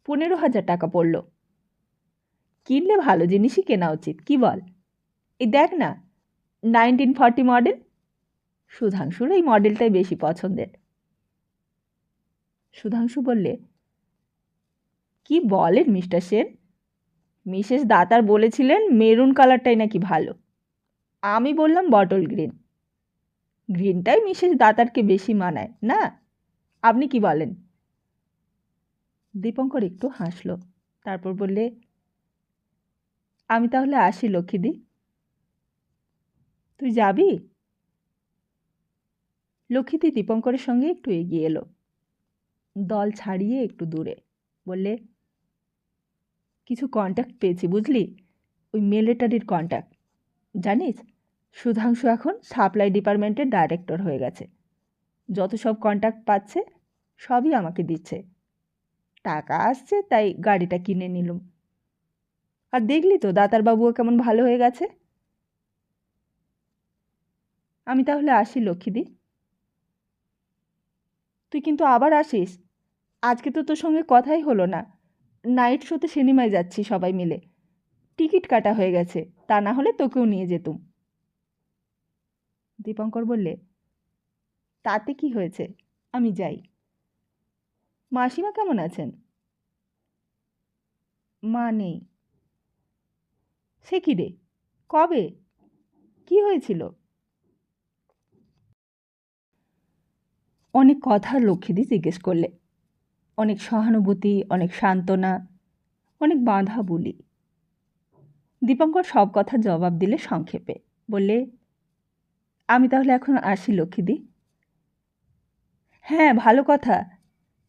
15,000 টাকা পড়ল। কিনলে ভালো জিনিসই কেনা উচিত, কি বল? এই দেখ না, 1940 মডেল। সুধাংশুর এই মডেলটাই বেশি পছন্দের। সুধাংশু বললে, কি বলেন মিস্টার সেন? মিসেস দাতার বলেছিলেন মেরুন কালারটাই নাকি ভালো। আমি বললাম বটল গ্রিন। গ্রিনটাই মিসেস দাতারকে বেশি মানায় না? আপনি কি বলেন? দীপঙ্কর একটু হাসল, তারপর বললে, আমি তাহলে আসি লক্ষ্মীদি। তুই যাবি? লক্ষ্মীদি দীপঙ্করের সঙ্গে একটু এগিয়ে এলো, দল ছাড়িয়ে একটু দূরে। বললে, কিছু কন্ট্যাক্ট পেয়েছি বুঝলি, ওই মিলিটারির কন্ট্যাক্ট। জানিস, সুধাংশু এখন সাপ্লাই ডিপার্টমেন্টের ডাইরেক্টর হয়ে গেছে। যত সব কন্ট্যাক্ট পাচ্ছে সবই আমাকে দিচ্ছে। টাকা আসছে তাই গাড়িটা কিনে নিলাম। আর দেখলি তো দাতারবাবুও কেমন ভালো হয়ে গেছে। আমি তাহলে আসি লক্ষ্মীদি। তুই কিন্তু আবার আসিস। আজকে তো তোর সঙ্গে কথাই হলো না। নাইট শোতে সিনেমায় যাচ্ছি সবাই মিলে। টিকিট কাটা হয়ে গেছে, তা না হলে তোকেও নিয়ে যেতুম। দীপঙ্কর বললে, তাতে কি হয়েছে, আমি যাই। মাসিমা কেমন আছেন? মা নেই। সে কি রে, কবে, কি হয়েছিল? অনেক কথা লক্ষ্মীদি জিজ্ঞেস করলে, অনেক সহানুভূতি, অনেক সান্ত্বনা, অনেক বাঁধা বুলি। দীপঙ্কর সব কথা জবাব দিলে সংক্ষেপে। বললে, আমি তাহলে এখন আসি লক্ষ্মীদি। হ্যাঁ, ভালো কথা।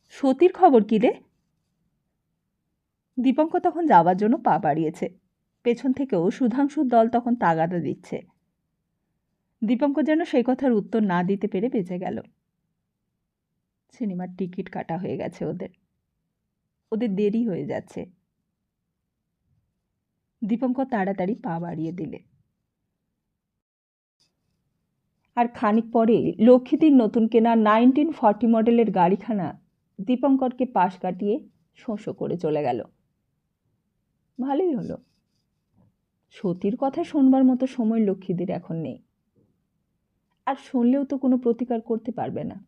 সতীর খবর কী রে? দীপঙ্কর তখন যাবার জন্য পা বাড়িয়েছে। পেছন থেকেও সুধাংশুর দল তখন তাগাদা দিচ্ছে। দীপঙ্কর যেন সেই কথার উত্তর না দিতে পেরে বেঁচে গেল। সিনেমার টিকিট কাটা হয়ে গেছে ওদের। ওদের দেরি হয়ে যাচ্ছে। দীপঙ্কর তাড়াতাড়ি পা বাড়িয়ে দিলে। আর খানিক পরে লক্ষ্মীদির নতুন কেনা 1940 মডেলের গাড়িখানা দীপঙ্করকে পাশ কাটিয়ে শোঁসো করে চলে গেল। ভালোই হলো। সতীর কথা শোনবার মতো সময় লক্ষ্মীদির এখন নেই। আর শুনলেও তো কোনো প্রতিকার করতে পারবে না।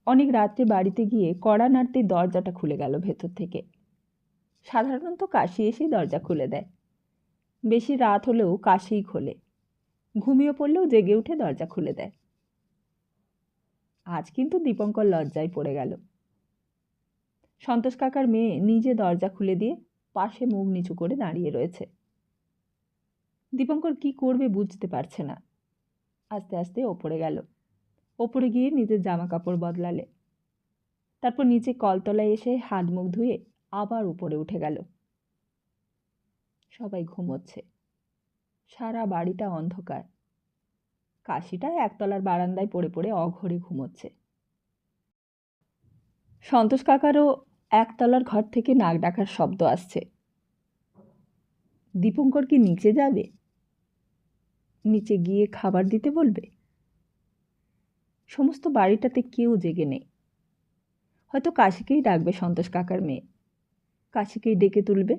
অনেক রাত্রে বাড়িতে গিয়ে কড়া নাড়তে দরজাটা খুলে গেল ভেতর থেকে। সাধারণত কাশি এসেই দরজা খুলে দেয়। বেশি রাত হলেও কাশিই খোলে। ঘুমিয়ে পড়লেও জেগে উঠে দরজা খুলে দেয়। আজ কিন্তু দীপঙ্কর লজ্জায় পড়ে গেল। সন্তোষ কাকার মেয়ে নিজে দরজা খুলে দিয়ে পাশে মুখ নিচু করে দাঁড়িয়ে রয়েছে। দীপঙ্কর কি করবে বুঝতে পারছে না। আস্তে আস্তে ওপরে গেল। ওপরে গিয়ে নিজের জামা কাপড় বদলালে। তারপর নিচে কলতলায় এসে হাত মুখ ধুয়ে আবার উপরে উঠে গেল। সবাই ঘুমোচ্ছে। সারা বাড়িটা অন্ধকার। কাশিটা একতলার বারান্দায় পড়ে পড়ে অঘরে ঘুমোচ্ছে। সন্তোষ কাকারও একতলার ঘর থেকে নাক ডাকার শব্দ আসছে। দীপঙ্কর কি নিচে যাবে? নিচে গিয়ে খাবার দিতে বলবে? সমস্ত বাড়িটাতে কেউ জেগে নেই। হয়তো কাশিকেই ডাকবে সন্তোষ কাকার মেয়ে। কাশিকেই ডেকে তুলবে।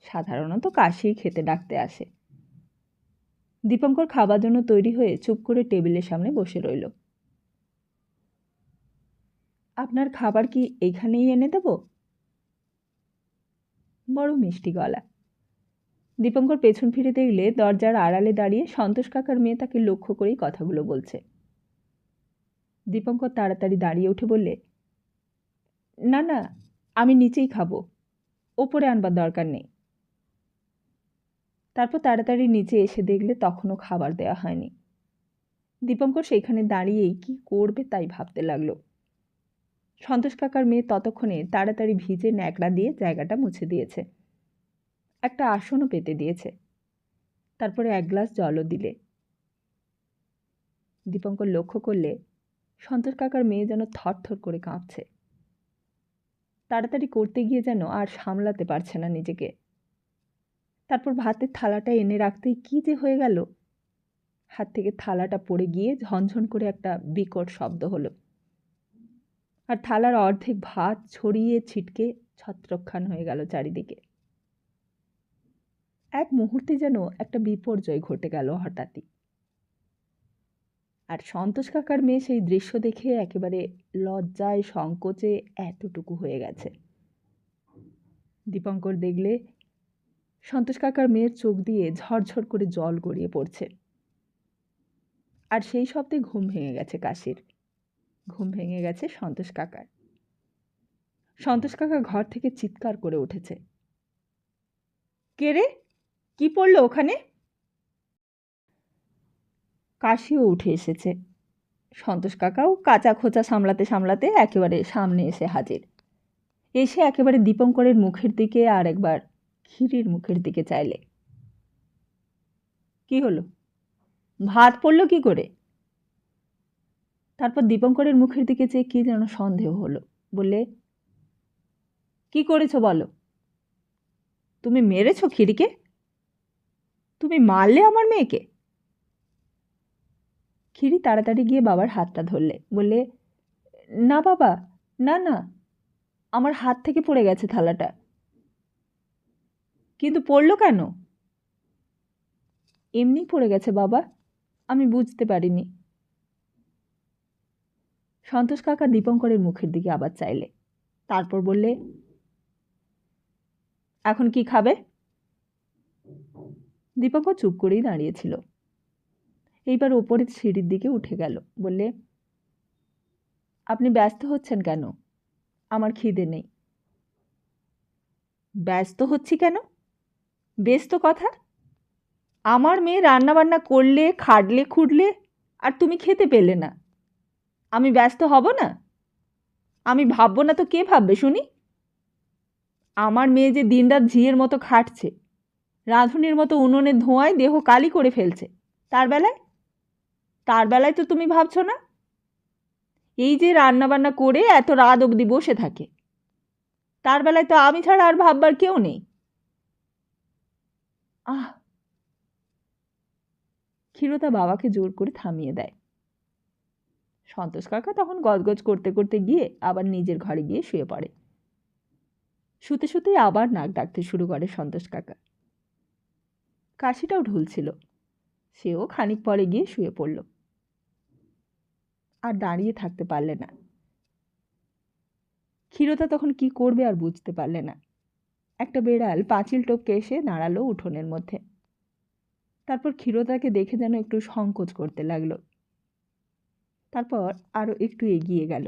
সাধারণত কাশিই খেতে ডাকতে আসে। দীপঙ্কর খাবার জন্য তৈরি হয়ে চুপ করে টেবিলের সামনে বসে রইল। আপনার খাবার কি এইখানেই এনে দেব? বড় মিষ্টি গলা। দীপঙ্কর পেছন ফিরে দেখলে দরজার আড়ালে দাঁড়িয়ে সন্তোষ কাকার মেয়ে তাকে লক্ষ্য করেই কথাগুলো বলছে। দীপঙ্কর তাড়াতাড়ি দাঁড়িয়ে উঠে বললে, না না, আমি নিচেই খাবো, ওপরে আনবার দরকার নেই। তারপর তাড়াতাড়ি নিচে এসে দেখলে তখনও খাবার দেওয়া হয়নি। দীপঙ্কর সেইখানে দাঁড়িয়েই কি করবে তাই ভাবতে লাগলো। সন্তোষ কাকার মেয়ে ততক্ষণে তাড়াতাড়ি ভিজে ন্যাকড়া দিয়ে জায়গাটা মুছে দিয়েছে। একটা আসনও পেতে দিয়েছে। তারপরে এক গ্লাস জলও দিলে। দীপঙ্কর লক্ষ্য করলে সন্তোষ কাকার মেয়ে যেন থরথর করে কাঁপছে। তাড়াতাড়ি করতে গিয়ে যেন আর সামলাতে পারছে না নিজেকে। তারপর ভাতের থালাটা এনে রাখতেই কি যে হয়ে গেল। হাত থেকে থালাটা পড়ে গিয়ে ঝনঝন করে একটা বিকট শব্দ হলো, আর থালার অর্ধেক ভাত ছড়িয়ে ছিটকে ছত্রখান হয়ে গেল চারিদিকে। এক মুহূর্তে যেন একটা বিপর্যয় ঘটে গেল হঠাৎই। আর সন্তোষ কাকার মেয়ে সেই দৃশ্য দেখে একেবারে লজ্জায় সংকোচে এতটুকু হয়ে গেছে। দীপঙ্কর দেখলে সন্তোষ কাকার মেয়ের চোখ দিয়ে ঝরঝর করে জল গড়িয়ে পড়ছে। আর সেই শব্দে ঘুম ভেঙে গেছে কাশির, ঘুম ভেঙে গেছে সন্তোষ কাকার। সন্তোষ কাকা ঘর থেকে চিৎকার করে উঠেছে, কে রে, কি পড়লো ওখানে? কাশিও উঠে এসেছে। সন্তোষ কাকাও কাঁচা খোঁচা সামলাতে সামলাতে একেবারে সামনে এসে হাজির। এসে একেবারে দীপঙ্করের মুখের দিকে আর একবার ক্ষীরির মুখের দিকে চাইলে। কি হলো, ভাত পড়লো কি করে? তারপর দীপঙ্করের মুখের দিকে চেয়ে কি যেন সন্দেহ হলো, বললে, কি করেছো বলো? তুমি মেরেছো ক্ষীরিকে? তুমি মারলে আমার মেয়েকে? ক্ষীরি তাড়াতাড়ি গিয়ে বাবার হাতটা ধরলে, বললে, না বাবা, না না, আমার হাত থেকে পড়ে গেছে থালাটা। কিন্তু পড়লো কেন? এমনি পড়ে গেছে বাবা, আমি বুঝতে পারিনি। সন্তোষ কাকা দীপঙ্করের মুখের দিকে আবার চাইলে, তারপর বললে, এখন কি খাবে? দীপঙ্কর চুপ করেই দাঁড়িয়েছিল। এইবার ওপরের সিঁড়ির দিকে উঠে গেল, বললে, আপনি ব্যস্ত হচ্ছেন কেন? আমার খিদে নেই। ব্যস্ত হচ্ছি কেন? বেশ তো কথা। আমার মেয়ে রান্নাবান্না করলে, খাটলে খুঁড়লে, আর তুমি খেতে পেলে না। আমি ব্যস্ত হব না? আমি ভাববো না তো কে ভাববে শুনি? আমার মেয়ে যে দিনরাত ঝিয়ের মতো খাটছে, রাঁধুনির মতো উনুনের ধোঁয়ায় দেহ কালি করে ফেলছে, তার বেলায় তো তুমি ভাবছো না? এই যে রান্নাবান্না করে এত রাত অবধি বসে থাকে, তার বেলায় তো আমি ছাড়া আর ভাববার কেউ নেই। আহ! ক্ষীরতা বাবাকে জোর করে থামিয়ে দেয়। সন্তোষ কাকা তখন গজগজ করতে করতে গিয়ে আবার নিজের ঘরে গিয়ে শুয়ে পড়ে। শুতে শুতেই আবার নাক ডাকতে শুরু করে সন্তোষ কাকা। কাশিটাও ঢুলছিল, সেও খানিক পরে গিয়ে শুয়ে পড়ল। আর দাঁড়িয়ে থাকতে পারলে না। ক্ষীরতা তখন কি করবে আর বুঝতে পারলে না। একটা বেড়াল পাঁচিল টপকে এসে দাঁড়ালো উঠোনের মধ্যে। তারপর ক্ষীরতাকে দেখে যেন একটু সংকোচ করতে লাগলো। তারপর আরো একটু এগিয়ে গেল,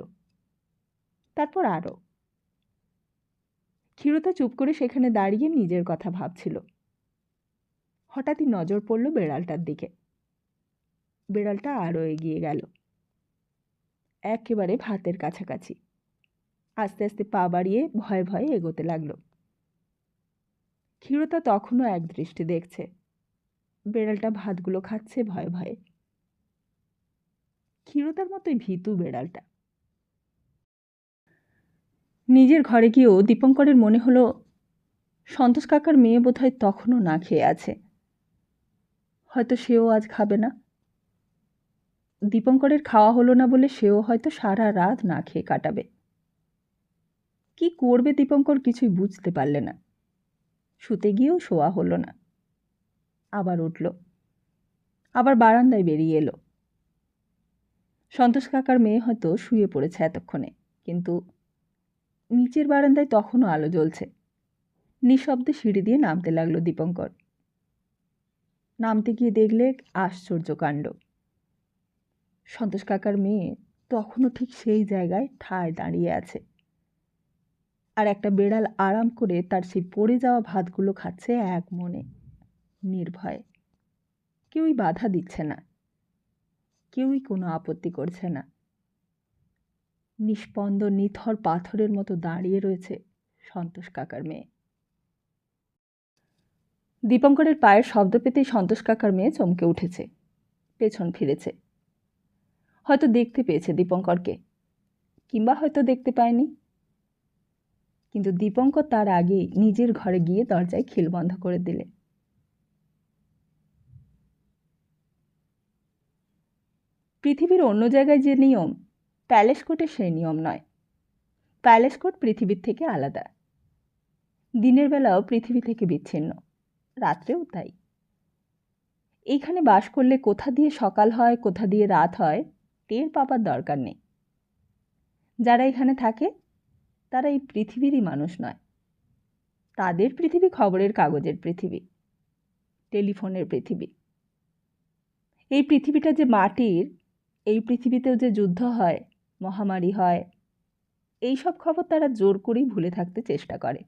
তারপর আরো। ক্ষীরতা চুপ করে সেখানে দাঁড়িয়ে নিজের কথা ভাবছিল। হঠাৎই নজর পড়ল বেড়ালটার দিকে। বেড়ালটা আরো এগিয়ে গেল, একেবারে ভাতের কাছাকাছি। আস্তে আস্তে পা বাড়িয়ে ভয়ে ভয়ে এগোতে লাগলো। ক্ষীরতা তখনও এক দৃষ্টি দেখছে, বেড়ালটা ভাতগুলো খাচ্ছে ভয়ে ভয়ে। ক্ষীরতার মতোই ভীতু বেড়ালটা। নিজের ঘরে গিয়েও দীপঙ্করের মনে হলো সন্তোষ কাকার মেয়ে বোধহয় তখনও না খেয়ে আছে, হয়তো সেও আজ খাবে না। দীপঙ্করের খাওয়া হলো না বলে সেও হয়তো সারা রাত না খেয়ে কাটাবে। কি করবে দীপঙ্কর কিছুই বুঝতে পারলে না। শুতে গিয়েও শোয়া হলো না। আবার উঠল, আবার বারান্দায় বেরিয়ে এলো। সন্তোষ কাকার মেয়ে হয়তো শুয়ে পড়েছে এতক্ষণে, কিন্তু নিচের বারান্দায় তখনও আলো জ্বলছে। নিঃশব্দে সিঁড়ি দিয়ে নামতে লাগলো দীপঙ্কর। নামতে গিয়ে দেখলে আশ্চর্য কাণ্ড। সন্তোষ কাকার মেয়ে তখনও ঠিক সেই জায়গায় ঠায় দাঁড়িয়ে আছে, আর একটা বেড়াল আরাম করে তার সেই পড়ে যাওয়া ভাতগুলো খাচ্ছে এক মনে, নির্ভয়ে। কেউই বাধা দিচ্ছে না, কেউই কোনো আপত্তি করছে না। নিস্পন্দ নিথর পাথরের মতো দাঁড়িয়ে রয়েছে সন্তোষ কাকার মেয়ে। দীপঙ্করের পায়ের শব্দ পেতেই সন্তোষ কাকার মেয়ে চমকে উঠেছে, পেছন ফিরেছে। হয়তো দেখতে পেয়েছে দীপঙ্করকে, কিংবা হয়তো দেখতে পায়নি। কিন্তু দীপঙ্কর তার আগেই নিজের ঘরে গিয়ে দরজায় খিল বন্ধ করে দিলে। পৃথিবীর অন্য জায়গায় যে নিয়ম, প্যালেস কোর্টে সেই নিয়ম নয়। প্যালেস কোর্ট পৃথিবীর থেকে আলাদা। দিনের বেলাও পৃথিবী থেকে বিচ্ছিন্ন, রাত্রেও তাই। এইখানে বাস করলে কোথা দিয়ে সকাল হয়, কোথা দিয়ে রাত হয়, টের পাবার দরকার নেই। যারা এখানে থাকে তারা এই পৃথিবীরই মানুষ নয়। তাদের পৃথিবী খবরের কাগজের পৃথিবী, টেলিফোনের পৃথিবী। এই পৃথিবীটা যে মাটির, এই পৃথিবীতেও যে যুদ্ধ হয়, মহামারী হয়, এই সব খবর তারা জোর করেই ভুলে থাকতে চেষ্টা করে।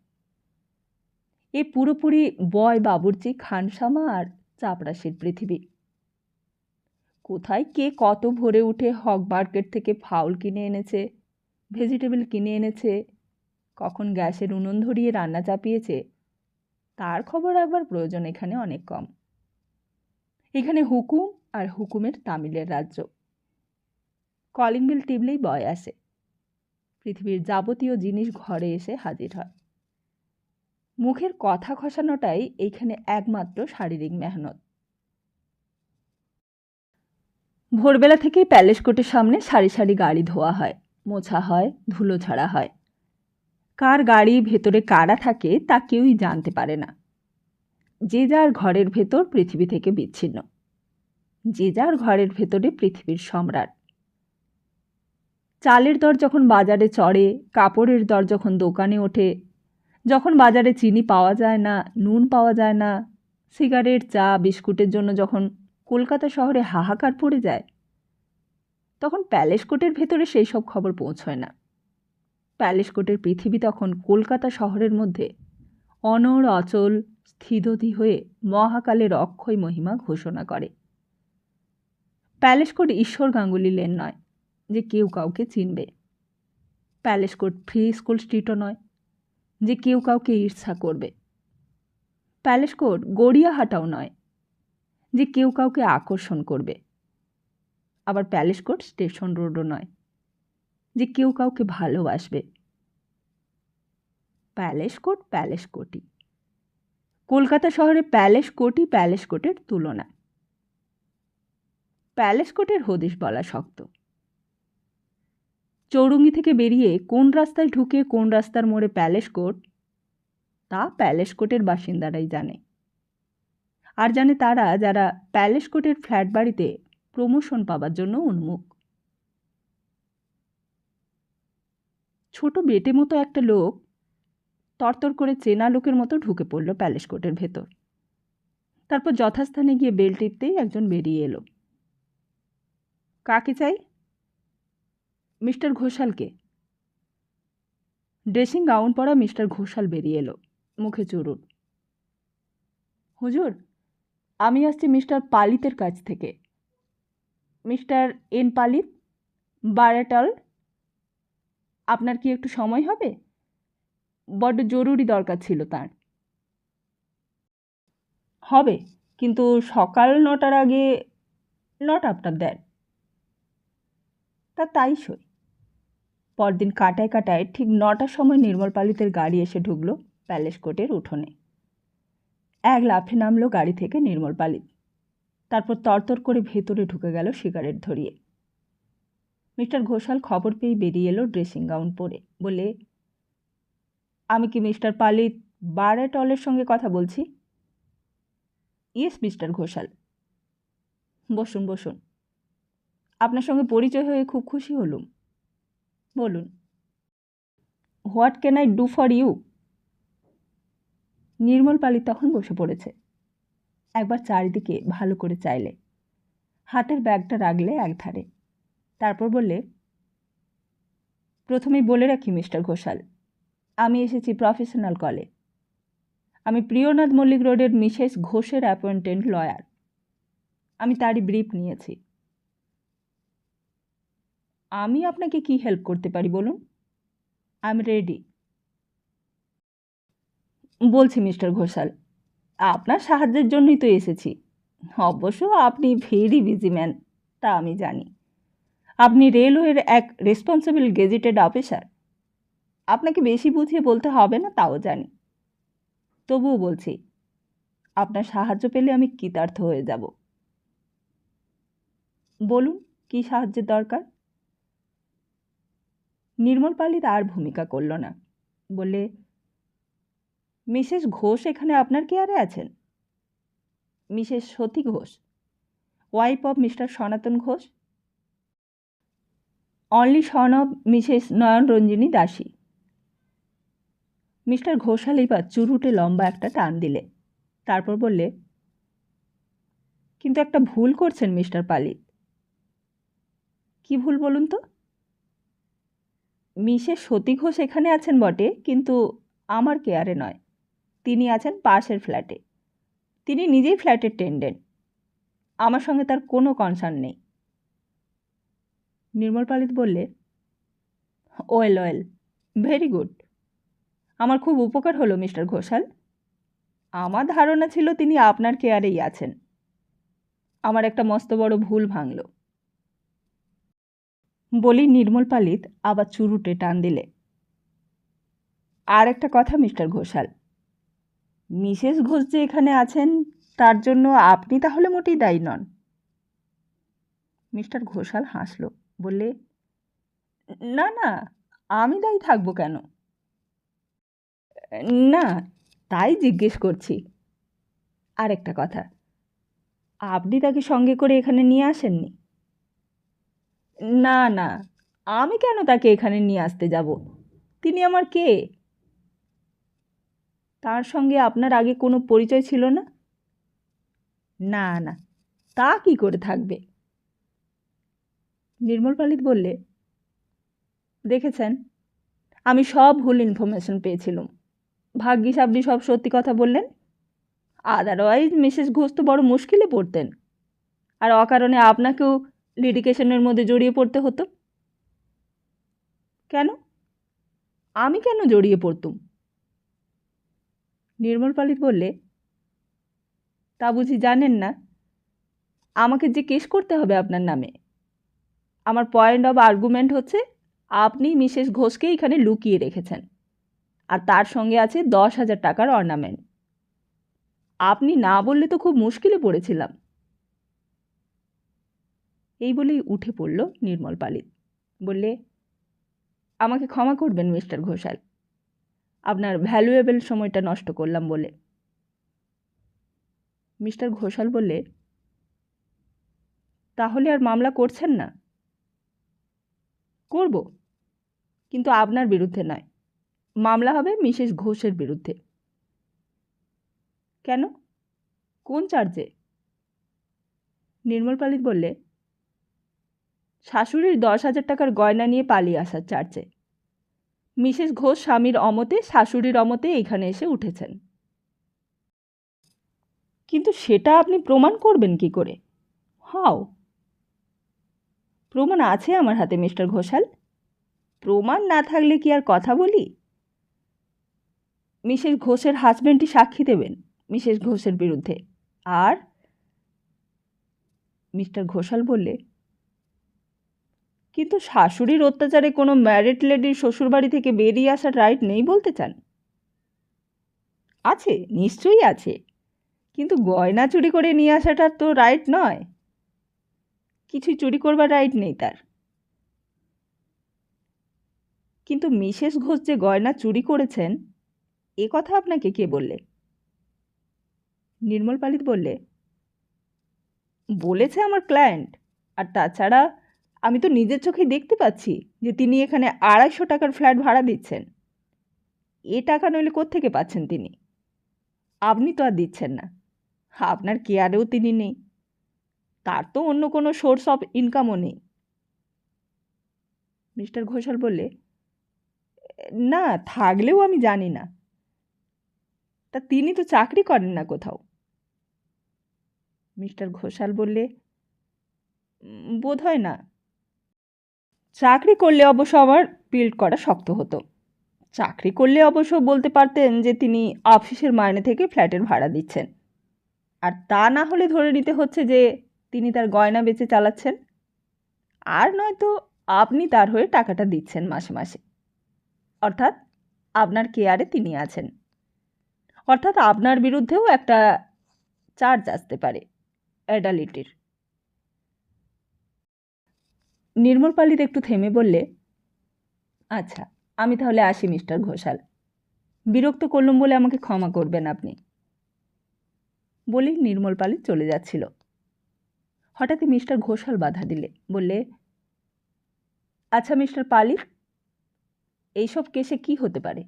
এ পুরোপুরি বয় বাবুর্চি, খানসামা আর চাপরাশির পৃথিবী। কোথায় কে কত ভোরে উঠে হক মার্কেট থেকে ফাউল কিনে এনেছে, ভেজিটেবল কিনে এনেছে, কখন গ্যাসের উনুন ধরিয়ে রান্না চাপিয়েছে, তার খবর রাখবার প্রয়োজন এখানে অনেক কম। এখানে হুকুম আর হুকুমের তামিলের রাজ্য। কলিং বেল টিপলেই বয় আসে, পৃথিবীর যাবতীয় জিনিস ঘরে এসে হাজির হয়। মুখের কথা খসানোটাই এইখানে একমাত্র শারীরিক মেহনত। ভোরবেলা থেকেই প্যালেস কোর্টের সামনে সারি সারি গাড়ি ধোয়া হয়, মোছা হয়, ধুলো ঝাড়া হয়। কার গাড়ি ভেতরে কারা থাকে তা কেউই জানতে পারে না। যে যার ঘরের ভেতর পৃথিবী থেকে বিচ্ছিন্ন, যে যার ঘরের ভেতরে পৃথিবীর সম্রাট। চালের দর যখন বাজারে চড়ে, কাপড়ের দর যখন দোকানে ওঠে, যখন বাজারে চিনি পাওয়া যায় না, নুন পাওয়া যায় না, সিগারেট, চা, বিস্কুটের জন্য যখন কলকাতা শহরে হাহাকার পড়ে যায়, তখন প্যালেস কোর্টের ভেতরে সেই সব খবর পৌঁছয় না। প্যালেস কোর্টের পৃথিবী তখন কলকাতা শহরের মধ্যে অনড় অচল স্থিতধী হয়ে মহাকালের অক্ষয় মহিমা ঘোষণা করে। প্যালেস কোর্ট ঈশ্বর গাঙ্গুলি লেন নয় যে কেউ কাউকে চিনবে। প্যালেস কোর্ট ফ্রি স্কুল স্ট্রিটও নয় যে কেউ কাউকে ঈর্ষা করবে। প্যালেস কোর্ট গড়িয়াহাটাও নয় যে কেউ কাউকে আকর্ষণ করবে। আবার প্যালেস কোর্ট স্টেশন রোডও নয় যে কেউ কাউকে ভালোবাসবে। প্যালেস কোর্ট প্যালেস কোর্টই। কলকাতা শহরে প্যালেস কোর্টই প্যালেস কোর্টের তুলনা। প্যালেস কোর্টের হদিশ বলা শক্ত। চৌরঙ্গি থেকে বেরিয়ে কোন রাস্তায় ঢুকে কোন রাস্তার মোড়ে প্যালেস কোর্ট, তা প্যালেস কোর্টের বাসিন্দারাই জানে। আর জানে তারা যারা প্যালেস কোর্টের ফ্ল্যাট বাড়িতে প্রমোশন পাবার জন্য উন্মুখ। ছোট বেটে মতো একটা লোক তরতর করে চেনা লোকের মতো ঢুকে পড়ল প্যালেস কোর্টের ভেতর। তারপর যথাস্থানে গিয়ে বেল টিপতেই একজন বেরিয়ে এলো। কাকে চাই? মিস্টার ঘোষালকে। ড্রেসিং গাউন পরা মিস্টার ঘোষাল বেরিয়ে এলো, মুখে চুরুট। হুজুর, আমি আসছি মিস্টার পালিতের কাছ থেকে। মিস্টার এন পালিত, বারেটল। আপনার কি একটু সময় হবে? বড্ড জরুরি দরকার ছিল তার। হবে, কিন্তু সকাল 9টার আগে, নট আফটার দ্যাট। তাই সই। পরদিন কাটায় কাটায় ঠিক 9টার সময় নির্মল পালিতের গাড়ি এসে ঢুকলো প্যালেস কোর্টের উঠোনে। এক লাফে নামলো গাড়ি থেকে নির্মল পালিত। তারপর তরতর করে ভেতরে ঢুকে গেল সিগারেট ধরিয়ে। মিস্টার ঘোষাল খবর পেয়ে বেরিয়ে এলো ড্রেসিং গাউন পরে। বলে, আমি কি মিস্টার পালিত বারেটলের সঙ্গে কথা বলছি? Yes mister Ghoshal. বসুন বসুন। আপনার সঙ্গে পরিচয় হয়ে খুব খুশি হলুম। বলুন, what can I do for you? Nirmal Palit তখন বসে পড়েছে। একবার চারিদিকে ভালো করে চাইলে, হাতের ব্যাগটা রাখলে একধারে। তারপর বললে, প্রথমেই বলে রাখি মিস্টার ঘোষাল, আমি এসেছি প্রফেশনাল কলে। আমি প্রিয়নাথ মল্লিক রোডের মিসেস ঘোষের অ্যাপয়েন্টেড লয়ার। আমি তারই ব্রিফ নিয়েছি। আমি আপনাকে কি হেল্প করতে পারি বলুন? I am ready. বলছি মিস্টার ঘোষাল, আপনার সাহায্যের জন্যই তো এসেছি। অবশ্য আপনি ভেরি বিজি ম্যান, তা আমি জানি। আপনি রেলওয়ের এক রেসপন্সিবল গেজেটেড অফিসার। আপনাকে বেশি বুঝিয়ে বলতে হবে না, তাও জানি। তবুও বলছি, আপনার সাহায্য পেলে আমি কৃতার্থ হয়ে যাব। বলুন, কী সাহায্যের দরকার? নির্মল পালিত আর ভূমিকা করল না, বললে, মিসেস ঘোষ এখানে আপনার কেয়ারে আছেন? Mrs Sati Ghosh, wife of Mr Sanatan Ghosh, only son of Mrs Nayanranjini Dasi. Mr Ghoshal এবার চুরুটে লম্বা একটা টান দিলে, তারপর বললে, কিন্তু একটা ভুল করছেন মিস্টার পালিত। কি ভুল বলুন তো? মিসেস সতী ঘোষ এখানে আছেন বটে, কিন্তু আমার কেয়ারে নয়। তিনি আছেন পাশের ফ্ল্যাটে। তিনি নিজেই ফ্ল্যাটের টেন্ডেন্ট। আমার সঙ্গে তার কোনো কনসার্ন নেই। নির্মল পালিত বললে, ওয়েল ওয়েল, ভেরি গুড। আমার খুব উপকার হলো মিস্টার ঘোষাল। আমার ধারণা ছিল তিনি আপনার কেয়ারেই আছেন। আমার একটা মস্ত বড় ভুল ভাঙল। বলি নির্মল পালিত আবার চুরুটে টান দিলে, আর একটা কথা মিস্টার ঘোষাল, মিসেস ঘোষ যে এখানে আছেন তার জন্য আপনি তাহলে মোটেই দায়ী নন। মিস্টার ঘোষাল হাসল, বললে, না না, আমি দায়ী থাকবো কেন? না, তাই জিজ্ঞেস করছি। আর একটা কথা, আপনি তাকে সঙ্গে করে এখানে নিয়ে আসেননি? না না, আমি কেন তাকে এখানে নিয়ে আসতে যাব? তিনি আমার কে? তার সঙ্গে আপনার আগে কোনো পরিচয় ছিল না? না না, তা কি করে থাকবে? নির্মল পালিত বললে, দেখেছেন, আমি সব ভুল ইনফরমেশন পেয়েছিলাম। ভাগ্যিস আপনি সব সত্যি কথা বললেন। আদারওয়াইজ মিসেস ঘোষ তো বড় মুশকিলে পড়তেন, আর অকারণে আপনাকেও লিটিগেশনের মধ্যে জড়িয়ে পড়তে হতো। কেন? আমি কেন জড়িয়ে পড়তুম? নির্মল পালিত বললে, তা বুঝি জানেন না? আমাকে যে কেস করতে হবে আপনার নামে। আমার পয়েন্ট অফ আর্গুমেন্ট হচ্ছে, আপনি মিসেস ঘোষকে এখানে লুকিয়ে রেখেছেন, আর তার সঙ্গে আছে 10,000 টাকার অর্নামেন্ট। আপনি না বললে তো খুব মুশকিলে পড়েছিলাম। এই বলেই উঠে পড়ল নির্মল পালিত, বললে, আমাকে ক্ষমা করবেন মিস্টার ঘোষাল, আপনার ভ্যালুয়েবল সময়টা নষ্ট করলাম বলে। মিস্টার ঘোষাল বললে, তাহলে আর মামলা করছেন না? করব, কিন্তু আপনার বিরুদ্ধে নয়। মামলা হবে মিসেস ঘোষের বিরুদ্ধে। কেন? কোন চার্জে? নির্মল পালিত বললে, শাশুড়ির 10,000 টাকার গয়না নিয়ে পালিয়ে আসার চার্জে। মিসেস ঘোষ স্বামীর অমতে, শাশুড়ির অমতে এখানে এসে উঠেছেন। কিন্তু সেটা আপনি প্রমাণ করবেন কি করে? হাও? প্রমাণ আছে আমার হাতে মিস্টার ঘোষাল। প্রমাণ না থাকলে কি আর কথা বলি? মিসেস ঘোষের হাজব্যান্ডই সাক্ষী দেবেন মিসেস ঘোষের বিরুদ্ধে। আর মিস্টার ঘোষাল বললে, কিন্তু শাশুড়ির অত্যাচারে কোনো ম্যারিড লেডির শ্বশুরবাড়ি থেকে বেরিয়ে আসার রাইট নেই বলতে চান? আছে, নিশ্চয়ই আছে, কিন্তু গয়না চুরি করে নিয়ে আসাটার তো রাইট নয়। কিছুই চুরি করবার রাইট নেই তার। কিন্তু মিসেস ঘোষ যে গয়না চুরি করেছেন, এ কথা আপনাকে কে বললে? নির্মল পালিত বললে, বলেছে আমার ক্লায়েন্ট। আর তাছাড়া আমি তো নিজের চোখে দেখতে পাচ্ছি যে তিনি এখানে 250 টাকার ফ্ল্যাট ভাড়া দিচ্ছেন। এ টাকা নইলে কোত্থেকে পাচ্ছেন তিনি? আপনি তো আর দিচ্ছেন না। আপনার কেয়ারেও তিনি নেই। তার তো অন্য কোনো সোর্স অফ ইনকামও নেই। মিস্টার ঘোষাল বললে, না, থাকলেও আমি জানি না। তা তিনি তো চাকরি করেন না কোথাও। মিস্টার ঘোষাল বললে, বোধ হয় না। চাকরি করলে অবশ্য আমার বিল্ড করা শক্ত হতো। চাকরি করলে অবশ্য বলতে পারতেন যে তিনি অফিসের মাইনে থেকে ফ্ল্যাটের ভাড়া দিচ্ছেন, আর তা না হলে ধরে নিতে হচ্ছে যে তিনি তার গয়না বেচে চালাচ্ছেন। আর নয়তো আপনি তার হয়ে টাকাটা দিচ্ছেন মাসে মাসে, অর্থাৎ আপনার কেয়ারে তিনি আছেন। অর্থাৎ আপনার বিরুদ্ধেও একটা চার্জ আসতে পারে, অ্যাডালিটির। নির্মল পালিত একটু থেমে বললে, আচ্ছা, আমি তাহলে আসি মিস্টার ঘোষাল। বিরক্ত করলুম বলে আমাকে ক্ষমা করবেন আপনি। বলেই নির্মল পালিত চলে যাচ্ছিল। হঠাৎই মিস্টার ঘোষাল বাধা দিলে, বললে, আচ্ছা মিস্টার পালিত, এইসব কেসে কি হতে পারে?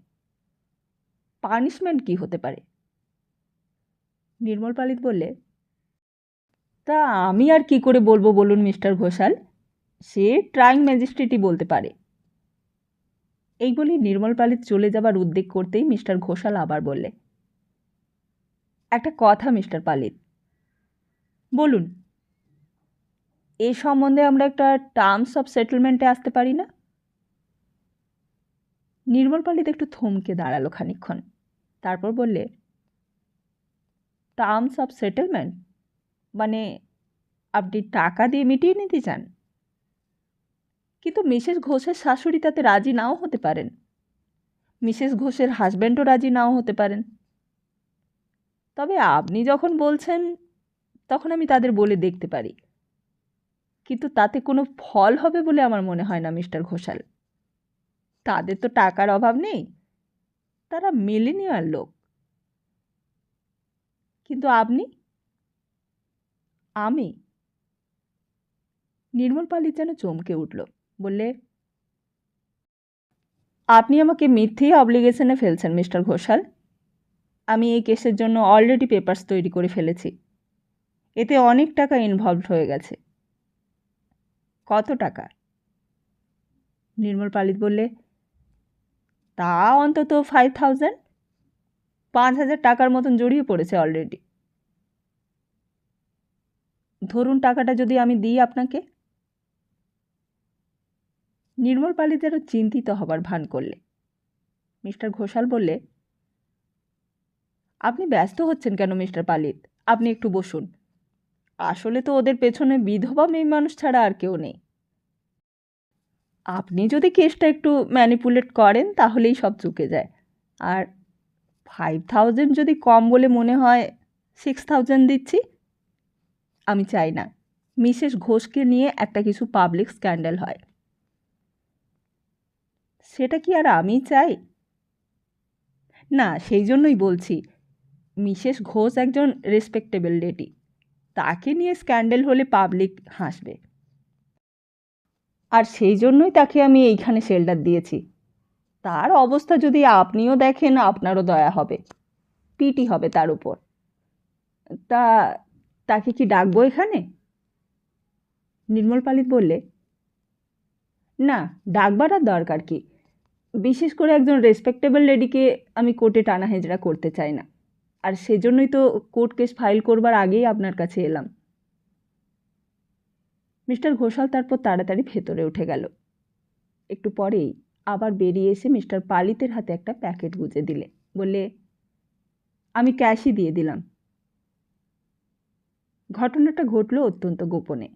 পানিশমেন্ট কি হতে পারে? নির্মল পালিত বললে, তা আমি আর কি করে বলবো বলুন মিস্টার ঘোষাল, সে ট্রাইং ম্যাজিস্ট্রেটই বলতে পারে। এই বলে নির্মল পালিত চলে যাবার উদ্যোগ করতেই মিস্টার ঘোষাল আবার বললে, একটা কথা মিস্টার পালিত। বলুন। এ সম্বন্ধে আমরা একটা টার্মস অফ সেটেলমেন্টে আসতে পারি না? নির্মল পালিত একটু থমকে দাঁড়ালো খানিকক্ষণ, তারপর বললে, টার্মস অফ সেটেলমেন্ট মানে আপনি টাকা দিয়ে মিটিয়ে নিতে চান? কিন্তু মিসেস ঘোষের শাশুড়ি তাতে রাজি নাও হতে পারেন, মিসেস ঘোষের হাজব্যান্ডও রাজি নাও হতে পারেন। তবে আপনি যখন বলছেন তখন আমি তাদের বলে দেখতে পারি, কিন্তু তাতে কোনো ফল হবে বলে আমার মনে হয় না মিস্টার ঘোষাল। তাদের তো টাকার অভাব নেই, তারা মিলেনিয়ার লোক। কিন্তু আপনি? আমি? নির্মল পালিত যেন চমকে উঠল, বললে, আপনি আমাকে মিথ্যেই অব্লিগেশনে ফেলছেন মিস্টার ঘোষাল। আমি এই কেসের জন্য অলরেডি পেপারস তৈরি করে ফেলেছি। এতে অনেক টাকা ইনভলভড হয়ে গেছে। কত টাকা? নির্মল পালিত বললে, তা অন্তত 5,000, 5,000 টাকার মতন জড়িয়ে পড়েছে অলরেডি। ধরুন টাকাটা যদি আমি দিই আপনাকে। নির্মল পালিত যেন চিন্তিত হবার ভান করলে। মিস্টার ঘোষাল বললে, আপনি ব্যস্ত হচ্ছেন কেন মিস্টার পালিত? আপনি একটু বসুন। আসলে তো ওদের পেছনে বিধবা মেয়ে মানুষ ছাড়া আর কেউ নেই। আপনি যদি কেসটা একটু ম্যানিপুলেট করেন তাহলেই সব চুকে যায়। আর 5,000 যদি কম বলে মনে হয়, 6,000 দিচ্ছি। আমি চাই না মিসেস ঘোষকে নিয়ে একটা কিছু পাবলিক স্ক্যান্ডাল হয়। সেটা কি আর আমি চাই? না, সেই জন্যই বলছি, মিসেস ঘোষ একজন রেসপেক্টেবল লেডি, তাকে নিয়ে স্ক্যান্ডাল হলে পাবলিক হাসবে। আর সেই জন্যই তাকে আমি এইখানে শেল্টার দিয়েছি। তার অবস্থা যদি আপনিও দেখেন আপনারও দয়া হবে, পিটি হবে তার উপর। তা তাকে কি ডাকবো এখানে? নির্মল পালিত বললে, না, ডাকবার আর দরকার কি। বিশেষ করে একজন রেসপেক্টেবল লেডিকে আমি কোর্টে টানা হেজড়া করতে চাই না। আর সেজন্যই তো কোর্ট কেস ফাইল করবার আগেই আপনার কাছে এলাম। মিস্টার ঘোষাল তারপর তাড়াতাড়ি ভেতরে উঠে গেল। একটু পরেই আবার বেরিয়ে এসে মিস্টার পালিতের হাতে একটা প্যাকেট গুঁজে দিলে, বললে, আমি ক্যাশই দিয়ে দিলাম। ঘটনাটা ঘটল অত্যন্ত গোপনে।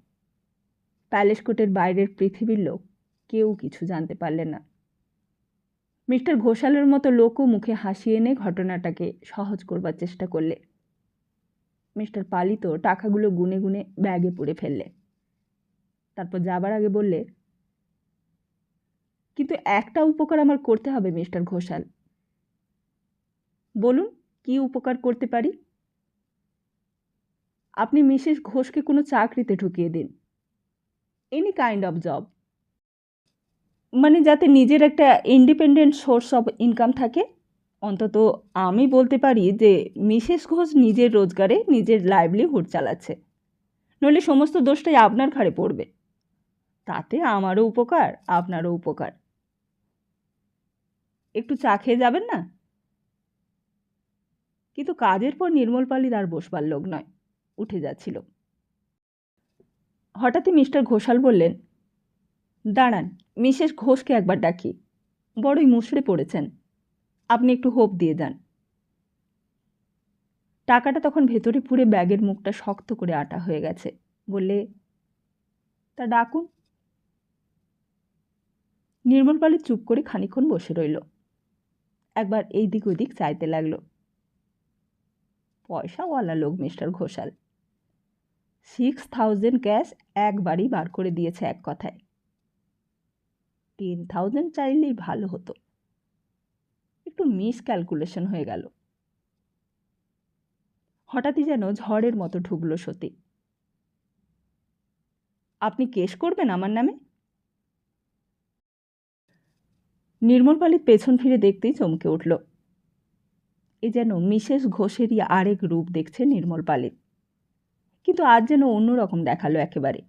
প্যালেস কোর্টের বাইরের পৃথিবীর লোক কেউ কিছু জানতে পারলেন না। মিস্টার ঘোষালের মতো লোকও মুখে হাসি এনে ঘটনাটাকে সহজ করবার চেষ্টা করলে। মিস্টার পালিত টাকাগুলো গুনে গুনে ব্যাগে পুরে ফেললে। তারপর যাবার আগে বললে, কিন্তু একটা উপকার আমার করতে হবে মিস্টার ঘোষাল। বলুন, কি উপকার করতে পারি? আপনি মিসেস ঘোষকে কোনো চাকরিতে ঢুকিয়ে দিন, এনি কাইন্ড অফ জব, মানে যাতে নিজের একটা ইন্ডিপেন্ডেন্ট সোর্স অফ ইনকাম থাকে। অন্তত আমি বলতে পারি যে মিসেস ঘোষ নিজের রোজগারে নিজের লাইভলিহুড চালাচ্ছে, নইলে সমস্ত দোষটাই আপনার ঘাড়ে পড়বে। তাতে আমারও উপকার, আপনারও উপকার। একটু চা খেয়ে যাবেন না? কিন্তু কাজের পর নির্মল পালিত আর বসবার লোক নয়, উঠে যাচ্ছিল। হঠাৎই মিস্টার ঘোষাল বললেন, দাঁড়ান, মিসেস ঘোষকে একবার ডাকি, বড়ই মুষড়ে পড়েছেন, আপনি একটু হোপ দিয়ে যান। টাকাটা তখন ভেতরে পুরে ব্যাগের মুখটা শক্ত করে আটা হয়ে গেছে। বললে, তা ডাকুন। নির্মল পালিত চুপ করে খানিকক্ষণ বসে রইল। একবার এই দিক ওই দিক চাইতে লাগলো। পয়সাওয়ালা লোক মিস্টার ঘোষাল। 6,000 ক্যাশ একবারই বার করে দিয়েছে এক কথায়। 10,000 চাইলেই ভালো হতো। একটু মিসক্যালকুলেশন হয়ে গেল। হঠাৎই যেন ঝড়ের মতো ঢুকলো সতী। আপনি কেস করবেন আমার নামে? নির্মল পালিত পেছন ফিরে দেখতেই চমকে উঠল। এ যেন মিসেস ঘোষেরই আরেক রূপ দেখছে নির্মল পালিত, কিন্তু আজ যেন অন্যরকম দেখালো একেবারে।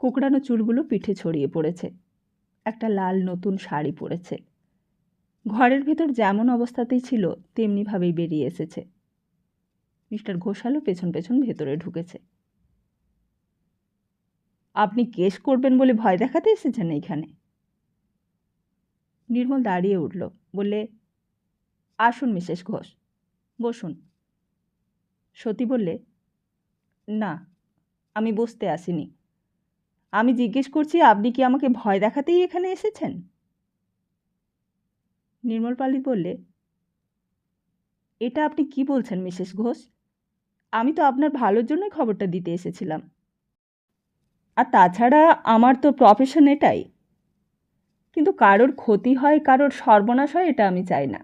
কোকড়ানো চুলগুলো পিঠে ছড়িয়ে পড়েছে, একটা লাল নতুন শাড়ি পরেছে। ঘরের ভেতর যেমন অবস্থাতেই ছিল তেমনিভাবেই বেরিয়ে এসেছে। মিস্টার ঘোষালও পেছন পেছন ভেতরে ঢুকেছে। আপনি কেস করবেন বলে ভয় দেখাতে এসেছেন এইখানে? নির্মল দাঁড়িয়ে উঠল, বললে, আসুন মিসেস ঘোষ, বসুন। সতী বললে, না, আমি বসতে আসিনি। আমি জিজ্ঞেস করছি, আপনি কি আমাকে ভয় দেখাতেই এখানে এসেছেন? নির্মল পালিত বললে, এটা আপনি কি বলছেন মিসেস ঘোষ? আমি তো আপনার ভালোর জন্যই খবরটা দিতে এসেছিলাম। আর তাছাড়া আমার তো প্রফেশন এটাই। কিন্তু কারোর ক্ষতি হয়, কারোর সর্বনাশ হয়, এটা আমি চাই না।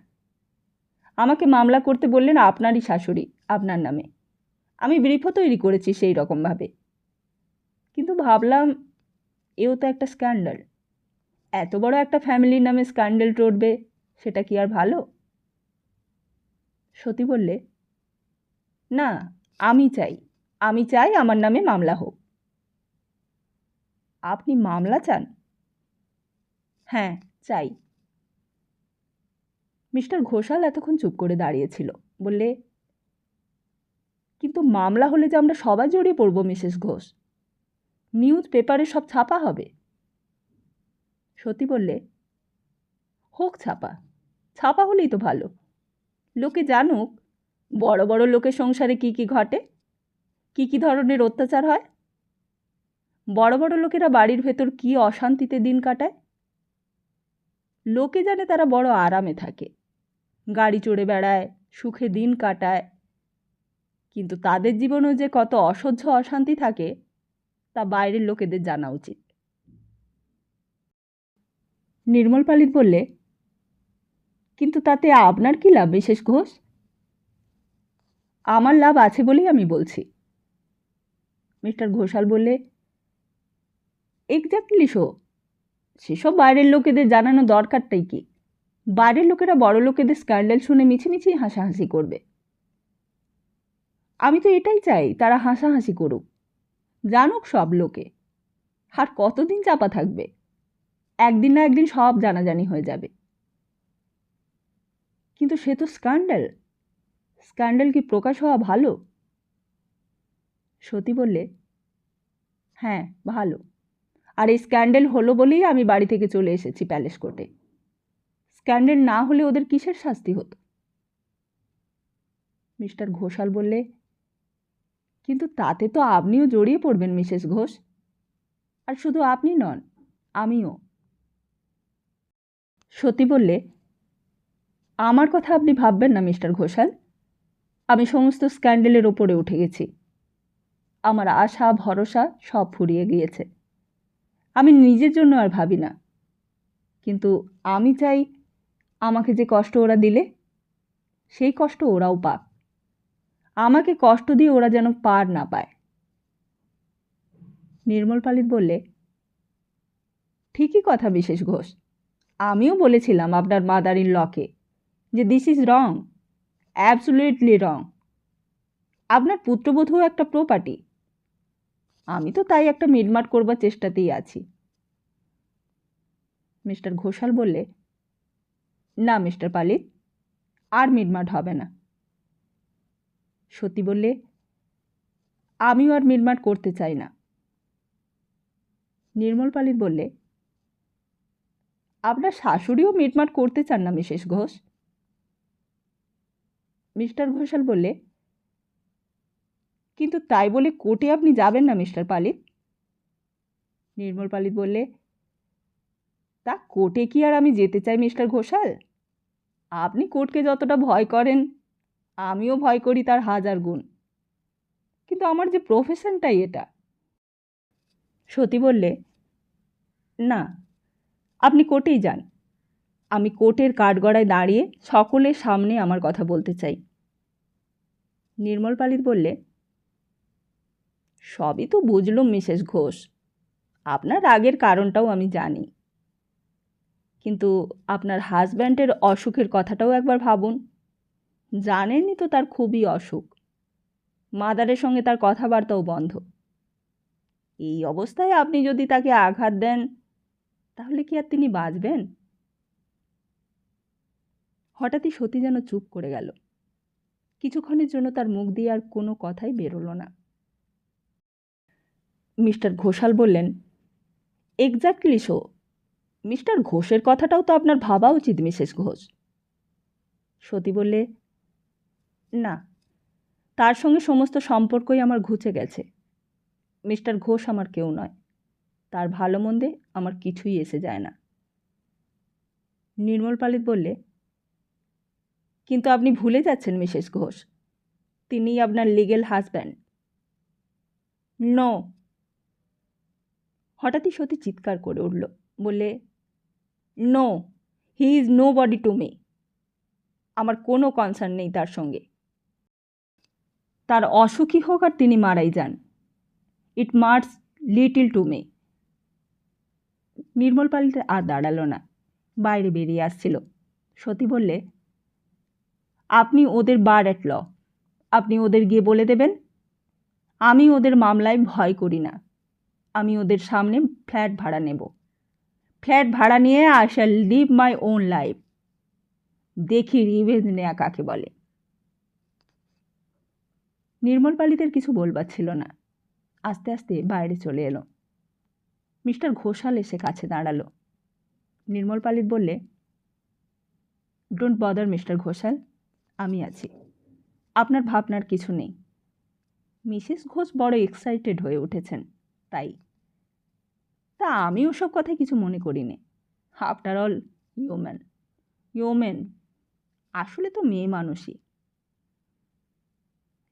আমাকে মামলা করতে বললেন আপনারই শাশুড়ি, আপনার নামে। আমি ব্রিফও তৈরি করেছি সেই রকমভাবে, কিন্তু ভাবলাম এও তো একটা স্ক্যান্ডাল। এত বড় একটা ফ্যামিলির নামে স্ক্যান্ডাল টড়বে, সেটা কি আর ভালো? সতী বললে, না, আমি চাই আমার নামে মামলা হোক। আপনি মামলা চান? হ্যাঁ, চাই। মিস্টার ঘোষাল এতক্ষণ চুপ করে দাঁড়িয়েছিল, বললে, কিন্তু মামলা হলে যে আমরা সবাই জড়িয়ে পড়ব মিসেস ঘোষ। নিউজ পেপারে সব ছাপা হবে। সতী বললে, হোক ছাপা, ছাপা হলেই তো ভালো। লোকে জানুক বড় বড় লোকের সংসারে কি কি ঘটে, কি কি ধরনের অত্যাচার হয়। বড় বড় লোকেরা বাড়ির ভেতর কি অশান্তিতে দিন কাটায়। লোকে জানে তারা বড় আরামে থাকে, গাড়ি চড়ে বেড়ায়, সুখে দিন কাটায়, কিন্তু তাদের জীবনেও যে কত অসহ্য অশান্তি থাকে তা বাইরের লোকেদের জানা উচিত। নির্মল পালিত বললে, কিন্তু তাতে আপনার কি লাভ মিসেস ঘোষ? আমার লাভ আছে বলেই আমি বলছি। মিস্টার ঘোষাল বললে, এক্স্যাক্টলি সেসব বাইরের লোকেদের জানানো দরকারটাই কি? বাইরের লোকেরা বড় লোকেদের স্ক্যান্ডাল শুনে মিছিমিছি হাসাহাসি করবে। আমি তো এটাই চাই, তারা হাসাহাসি করুক, জানুক সব লোকে। আর কতদিন চাপা থাকবে? একদিন না একদিন সব জানাজানি হয়ে যাবে। কিন্তু সে তো স্ক্যান্ডাল, স্ক্যান্ডাল কি প্রকাশ হওয়া ভালো? সতী বললে, হ্যাঁ, ভালো। আর এই স্ক্যান্ডাল হলো বলেই আমি বাড়ি থেকে চলে এসেছি প্যালেস কোর্টে। স্ক্যান্ডাল না হলে ওদের কিসের শাস্তি হতো? মিস্টার ঘোষাল বললে, কিন্তু তাতে তো আপনিও জড়িয়ে পড়বেন মিসেস ঘোষ। আর শুধু আপনি নন, আমিও। সতী বললে, আমার কথা আপনি ভাববেন না মিস্টার ঘোষাল। আমি সমস্ত স্ক্যান্ডেলের ওপরে উঠে গেছি। আমার আশা ভরসা সব ফুরিয়ে গিয়েছে। আমি নিজের জন্য আর ভাবি না, কিন্তু আমি চাই আমাকে যে কষ্ট ওরা দিলে সেই কষ্ট ওরাও পাক। আমাকে কষ্ট দিয়ে ওরা যেন পার না পায়। নির্মল পালিত বললে, ঠিকই কথা মিসেস ঘোষ। আমিও বলেছিলাম আপনার মাদার ইন লকে যে দিস ইজ রং, অ্যাবসোলিউটলি রং। আপনার পুত্রবধূ একটা প্রপার্টি। আমি তো তাই একটা মিটমাট করবার চেষ্টাতেই আছি। মিস্টার ঘোষাল বললে, না মিস্টার পালিত, আর মিটমাট হবে না। সতী বললে, আমিও আর মিটমাট করতে চাই না। নির্মল পালিত বললে, আপনার শাশুড়িও মিটমাট করতে চান না মিসেস ঘোষ? মিস্টার ঘোষাল বললে, কিন্তু তাই বলে কোর্টে আপনি যাবেন না মিস্টার পালিত? নির্মল পালিত বললে, তা কোর্টে কি আর আমি যেতে চাই মিস্টার ঘোষাল? আপনি কোর্টকে যতটা ভয় করেন আমিও ভয় করি তার 1000 গুণ। কিন্তু আমার যে প্রফেশনটাই এটা। সতী বললে, না, আপনি কোর্টেই যান। আমি কোর্টের কাঠগড়ায় দাঁড়িয়ে সকলের সামনে আমার কথা বলতে চাই। নির্মল পালিত বললে, সবই তো বুঝলুম মিসেস ঘোষ, আপনার রাগের কারণটাও আমি জানি, কিন্তু আপনার হাজব্যান্ডের অসুখের কথাটাও একবার ভাবুন। জানেনই তো তার খুবই অসুখ, মাদারের সঙ্গে তার কথাবার্তাও বন্ধ। এই অবস্থায় আপনি যদি তাকে আঘাত দেন, তাহলে কি আর তিনি বাঁচবেন? হঠাৎই সতী যেন চুপ করে গেল। কিছুক্ষণের জন্য তার মুখ দিয়ে আর কোনো কথাই বেরোলো না। মিস্টার ঘোষাল বললেন, এক্স্যাক্টলি সো। মিস্টার ঘোষের কথাটাও তো আপনার ভাবা উচিত মিসেস ঘোষ। সতী বললে, না, তার সঙ্গে সমস্ত সম্পর্কই আমার ঘুচে গেছে। মিস্টার ঘোষ আমার কেউ নয়, তার ভালো মন্দে আমার কিছুই এসে যায় না। নির্মল পালিত বললে, কিন্তু আপনি ভুলে যাচ্ছেন মিসেস ঘোষ, তিনিই আপনার লিগেল হাজব্যান্ড। নো। হঠাৎই সতী চিৎকার করে উঠল, বললে, no, he is nobody to me. আমার কোনো কনসার্ন নেই তার সঙ্গে। তার অসুখী হোক আর তিনি মারাই যান, it matters little to me. Nirmal পালিতে আর দাঁড়ালো না, বাইরে বেরিয়ে আসছিল। সতী বললে, আপনি ওদের বার অ্যাট ল, আপনি ওদের গিয়ে বলে দেবেন, আমি ওদের মামলায় ভয় করি না, আমি ওদের সামনে ফ্ল্যাট ভাড়া নেব। ফ্ল্যাট ভাড়া নিয়ে I shall live my own life. দেখি রিভেঞ্জ নেয়া কাকে বলে। নির্মল পালিতের কিছু বলবার ছিল না, আস্তে আস্তে বাইরে চলে এলো। মিস্টার ঘোষাল এসে কাছে দাঁড়ালো। নির্মল পালিত বললে, ডোন্ট বদার মিস্টার ঘোষাল, আমি আছি, আপনার ভাবনার কিছু নেই। মিসেস ঘোষ বড় এক্সাইটেড হয়ে উঠেছেন, তাই। তা আমি ওসব কথায় কিছু মনে করি নে। আফটার অল ইউম্যান, আসলে তো মেয়ে মানুষই।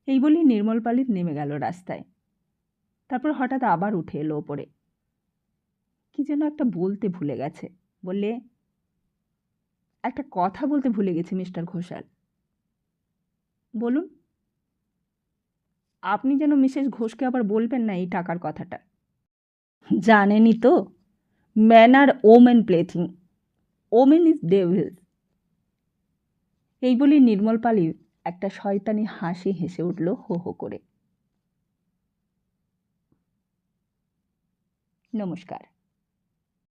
এই বলেই নির্মল পালিত নেমে গেল রাস্তায়। তারপর হঠাৎ আবার উঠে এলো ওপরে। কি যেন একটা বলতে ভুলে গেছে। বললে, একটা কথা বলতে ভুলে গেছি মিস্টার ঘোষাল। বলুন। আপনি যেন মিসেস ঘোষকে আবার বলবেন না এই টাকার কথাটা। জানেনই তো, ম্যান আর women plaything, women is devils. এই বলেই নির্মল পালিত একটা শয়তানি হাসি হেসে উঠল হো হো করে। নমস্কার।